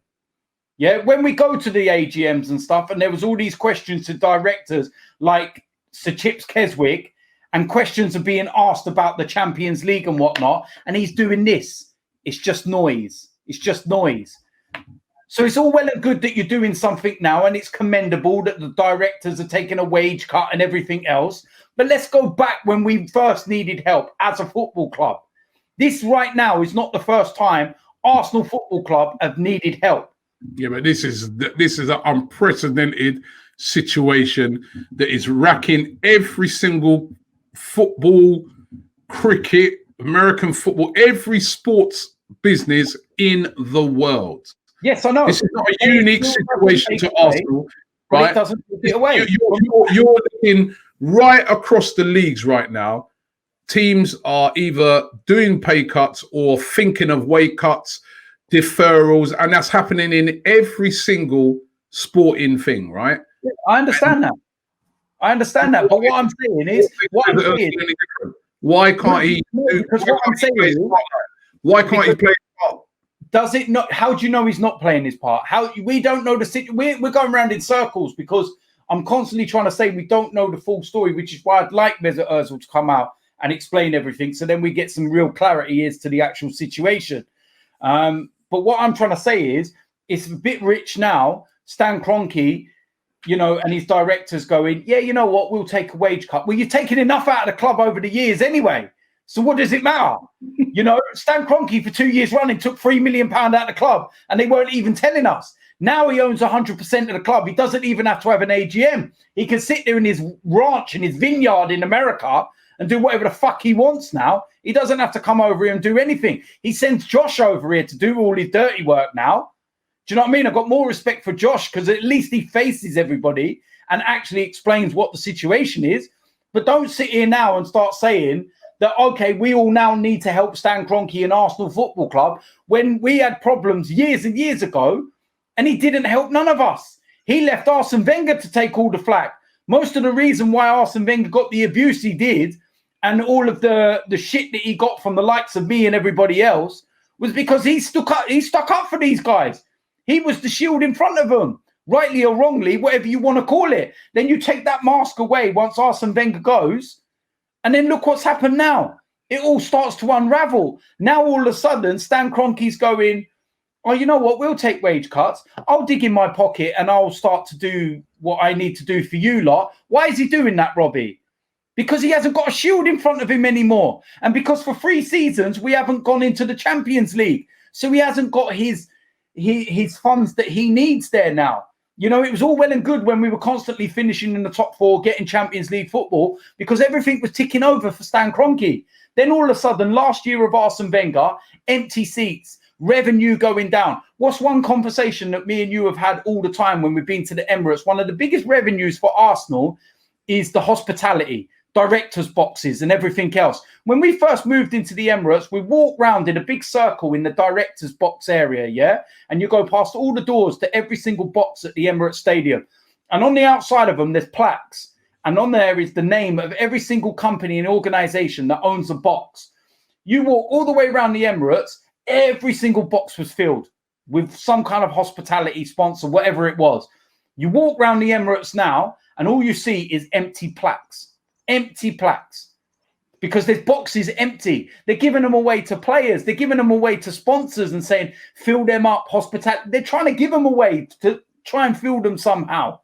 S2: Yeah, when we go to the AGMs and stuff, and there was all these questions to directors like Sir Chips Keswick, and questions are being asked about the Champions League and whatnot, and he's doing this. It's just noise. It's just noise. So it's all well and good that you're doing something now, and it's commendable that the directors are taking a wage cut and everything else. But let's go back when we first needed help as a football club. This right now is not the first time Arsenal Football Club have needed help.
S1: Yeah, but this is an unprecedented situation that is racking every single football, cricket, American football, every sports business in the world.
S2: Yes, I know.
S1: This is not a unique situation to Arsenal, right?
S2: It doesn't take it away.
S1: You're looking right across the leagues right now. Teams are either doing pay cuts or thinking of wage cuts, deferrals, and that's happening in every single sporting thing, right?
S2: I understand that. But what I'm saying is,
S1: why can't he?
S2: Because what I'm saying is,
S1: why can't he play his part?
S2: Does it not? How do you know he's not playing his part? How we don't know the situation? We're going around in circles because I'm constantly trying to say we don't know the full story, which is why I'd like Mesut Ozil to come out and explain everything, so then we get some real clarity as to the actual situation. But what I'm trying to say is, it's a bit rich now. Stan Kroenke, and his directors going, yeah, you know what, we'll take a wage cut. Well, you've taken enough out of the club over the years anyway. So what does it matter? Stan Kroenke for 2 years running took £3 million out of the club, and they weren't even telling us. Now he owns 100% of the club. He doesn't even have to have an AGM. He can sit there in his ranch, in his vineyard in America, and do whatever the fuck he wants now. He doesn't have to come over here and do anything. He sends Josh over here to do all his dirty work now. Do you know what I mean? I've got more respect for Josh because at least he faces everybody and actually explains what the situation is. But don't sit here now and start saying that, okay, we all now need to help Stan Kroenke and Arsenal Football Club when we had problems years and years ago and he didn't help none of us. He left Arsene Wenger to take all the flack. Most of the reason why Arsene Wenger got the abuse he did and all of the shit that he got from the likes of me and everybody else was because he stuck up for these guys. He was the shield in front of them, rightly or wrongly, whatever you want to call it. Then you take that mask away once Arsene Wenger goes, and then look what's happened now. It all starts to unravel. Now all of a sudden, Stan Kroenke's going, oh, you know what? We'll take wage cuts. I'll dig in my pocket and I'll start to do what I need to do for you lot. Why is he doing that, Robbie? Because he hasn't got a shield in front of him anymore. And because for 3 seasons, we haven't gone into the Champions League. So he hasn't got his funds that he needs there now. It was all well and good when we were constantly finishing in the top 4, getting Champions League football, because everything was ticking over for Stan Kroenke. Then all of a sudden, last year of Arsene Wenger, empty seats, revenue going down. What's one conversation that me and you have had all the time when we've been to the Emirates? One of the biggest revenues for Arsenal is the hospitality, directors' boxes and everything else. When we first moved into the Emirates, we walked round in a big circle in the directors' box area, yeah? And you go past all the doors to every single box at the Emirates Stadium. And on the outside of them, there's plaques. And on there is the name of every single company and organization that owns a box. You walk all the way around the Emirates, every single box was filled with some kind of hospitality sponsor, whatever it was. You walk around the Emirates now, and all you see is empty plaques. Empty plaques, because there's boxes empty. They're giving them away to players. They're giving them away to sponsors and saying, fill them up, hospitality. They're trying to give them away to try and fill them somehow.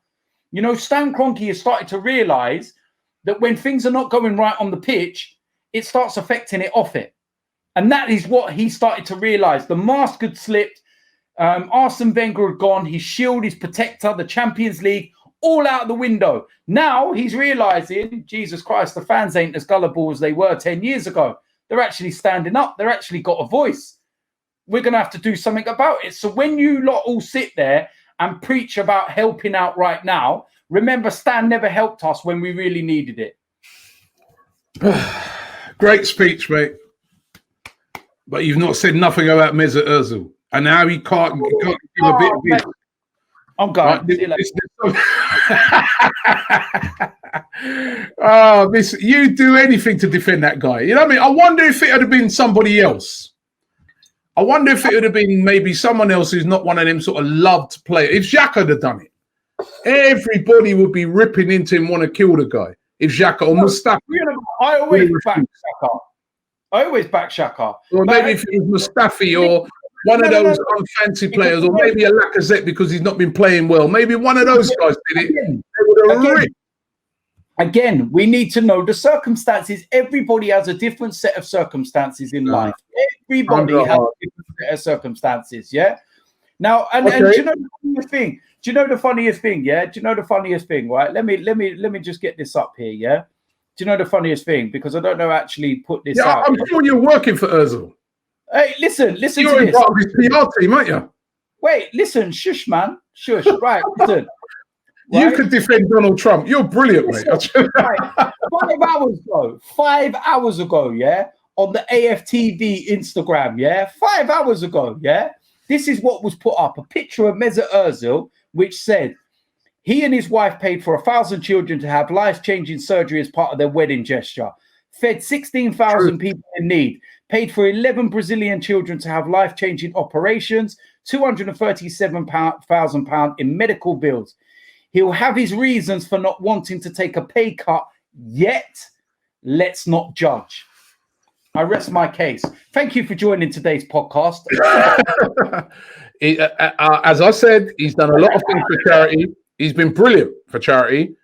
S2: Stan Kroenke has started to realize that when things are not going right on the pitch, it starts affecting it off it. And that is what he started to realize. The mask had slipped. Arsene Wenger had gone. His shield, his protector, the Champions League, all out the window. Now he's realizing, Jesus Christ, the fans ain't as gullible as they were 10 years ago. They're actually standing up. They're actually got a voice. We're going to have to do something about it. So when you lot all sit there and preach about helping out right now, remember Stan never helped us when we really needed it.
S1: Great speech, mate. But you've not said nothing about Mesut Ozil. And now he can't give a bit of it.
S2: I'm going.
S1: Right, you do anything to defend that guy. You know what I mean? I wonder if it had been somebody else. I wonder if it would have been maybe someone else who's not one of them sort of loved players. If Xhaka had done it, everybody would be ripping into him, want to kill the guy. If Xhaka or Mustafi.
S2: I always back Xhaka. I always back Xhaka.
S1: Or maybe if it was Mustafi or one of those unfancy players, or maybe a Lacazette because he's not been playing well. Maybe one of those guys did it. They would have ripped.
S2: Again, we need to know the circumstances. Everybody has a different set of circumstances in life. Everybody has a different set of circumstances. Yeah. Now, and do you know the funniest thing? Do you know the funniest thing? Yeah. Do you know the funniest thing? Right. Let me just get this up here. Yeah. Do you know the funniest thing? Because I don't know actually put this out.
S1: I'm sure you're working for Ozil.
S2: Hey, listen
S1: you're
S2: to this.
S1: Part of his PR team, aren't you?
S2: Wait, listen, shush, man, shush. Right, listen.
S1: You could defend Donald Trump. You're brilliant, mate.
S2: Right. 5 hours ago, yeah, on the AFTV Instagram, yeah, 5 hours ago, yeah. This is what was put up: a picture of Mesut Ozil, which said he and his wife paid for 1,000 children to have life-changing surgery as part of their wedding gesture, fed 16,000 people in need, paid for 11 Brazilian children to have life-changing operations, £237,000 in medical bills. He'll have his reasons for not wanting to take a pay cut, yet let's not judge. I rest my case. Thank you for joining today's podcast.
S1: As I said, he's done a lot of things for charity. He's been brilliant for charity.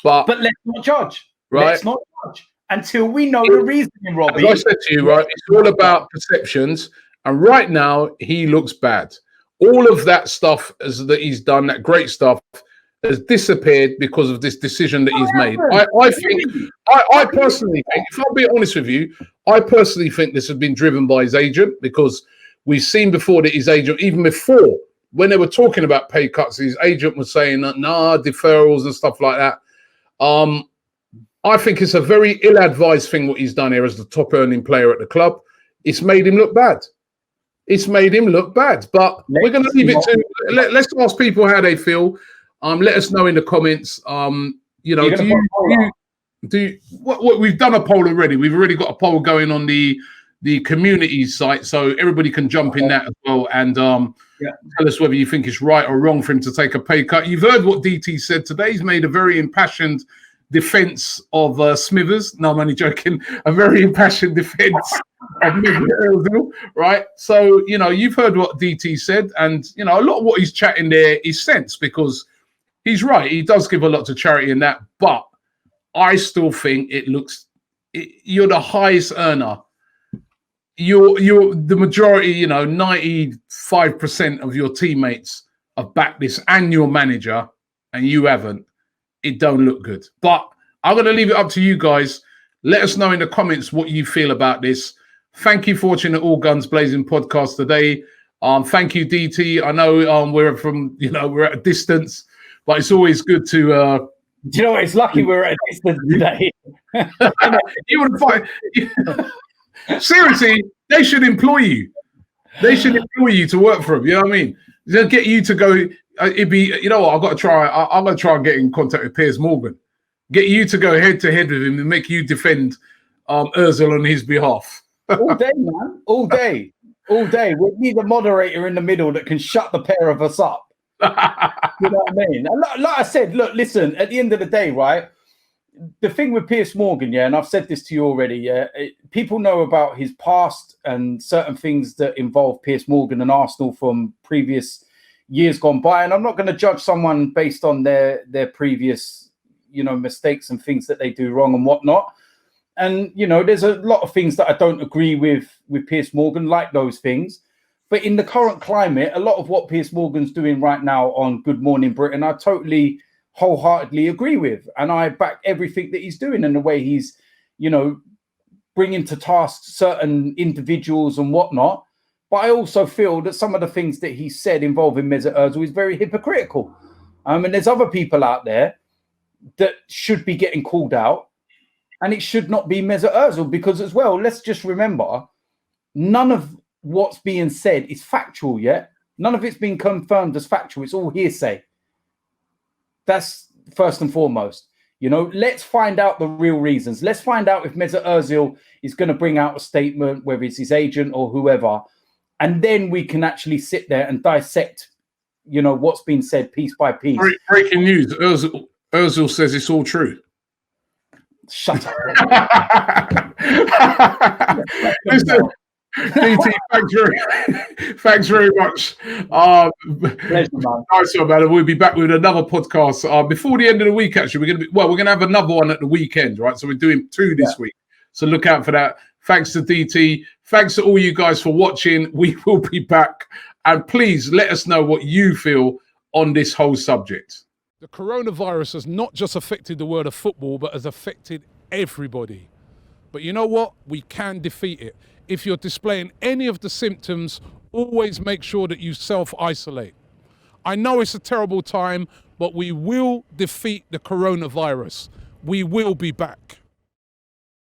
S1: But
S2: let's not judge.
S1: Right?
S2: Let's not judge until we know the reasoning, Robbie.
S1: As I said to you, right, it's all about perceptions. And right now, he looks bad. All of that stuff that he's done, that great stuff, has disappeared because of this decision that he's made. I personally think, if I'll be honest with you, I personally think this has been driven by his agent, because we've seen before that his agent, even before, when they were talking about pay cuts, his agent was saying, nah, deferrals and stuff like that. I think it's a very ill-advised thing what he's done here as the top earning player at the club. It's made him look bad. It's made him look bad. But we're going to leave it to, let's ask people how they feel. Let us know in the comments. You know, what we've done a poll already. We've already got a poll going on the community site, so everybody can jump in that as well and tell us whether you think it's right or wrong for him to take a pay cut. You've heard what DT said today. He's made a very impassioned defense of Smithers. No, I'm only joking. A very impassioned defense of Ozil, right? So, you know, you've heard what DT said, and, you know, a lot of what he's chatting there is sense, because he's right. He does give a lot to charity in that, but I still think you're the highest earner. You're the majority, you know, 95% of your teammates have backed this and your manager, and you haven't. It don't look good. But I'm going to leave it up to you guys. Let us know in the comments what you feel about this. Thank you for watching the All Guns Blazing podcast today. Thank you, DT. I know we're at a distance, but it's always good to.
S2: Do you know what? It's lucky we're at a distance today.
S1: You would find. Seriously, they should employ you. They should employ you to work for them. You know what I mean? They'll get you to go. It'd be, you know what? I'm gonna try and get in contact with Piers Morgan. Get you to go head to head with him and make you defend Ozil on his behalf.
S2: All day, man. All day. All day. We need a moderator in the middle that can shut the pair of us up. You know what I mean? Like I said, look, listen, at the end of the day, right? The thing with Piers Morgan, yeah, and I've said this to you already, yeah, people know about his past and certain things that involve Piers Morgan and Arsenal from previous years gone by. And I'm not going to judge someone based on their previous, you know, mistakes and things that they do wrong and whatnot. And, you know, there's a lot of things that I don't agree with Piers Morgan, like those things. But in the current climate, a lot of what Piers Morgan's doing right now on Good Morning Britain, I totally wholeheartedly agree with. And I back everything that he's doing and the way he's, you know, bringing to task certain individuals and whatnot. But I also feel that some of the things that he said involving Mesut Ozil is very hypocritical. And there's other people out there that should be getting called out. And it should not be Mesut Ozil, because as well, let's just remember, none of what's being said is factual yet. None of it's been confirmed as factual. It's all hearsay. That's first and foremost. You know, let's find out the real reasons. Let's find out if Mesut Ozil is going to bring out a statement, whether it's his agent or whoever. And then we can actually sit there and dissect, you know, what's been said piece by piece.
S1: Breaking news. Ozil says it's all true.
S2: Shut up.
S1: DT, thanks very much.
S2: Pleasure, man.
S1: Nice one, man. We'll be back with another podcast before the end of the week. Actually, we're gonna have another one at the weekend, right? So we're doing 2 this week. So look out for that. Thanks to DT. Thanks to all you guys for watching. We will be back, and please let us know what you feel on this whole subject. The coronavirus has not just affected the world of football, but has affected everybody. But you know what? We can defeat it. If you're displaying any of the symptoms, always make sure that you self-isolate. I know it's a terrible time, but we will defeat the coronavirus. We will be back.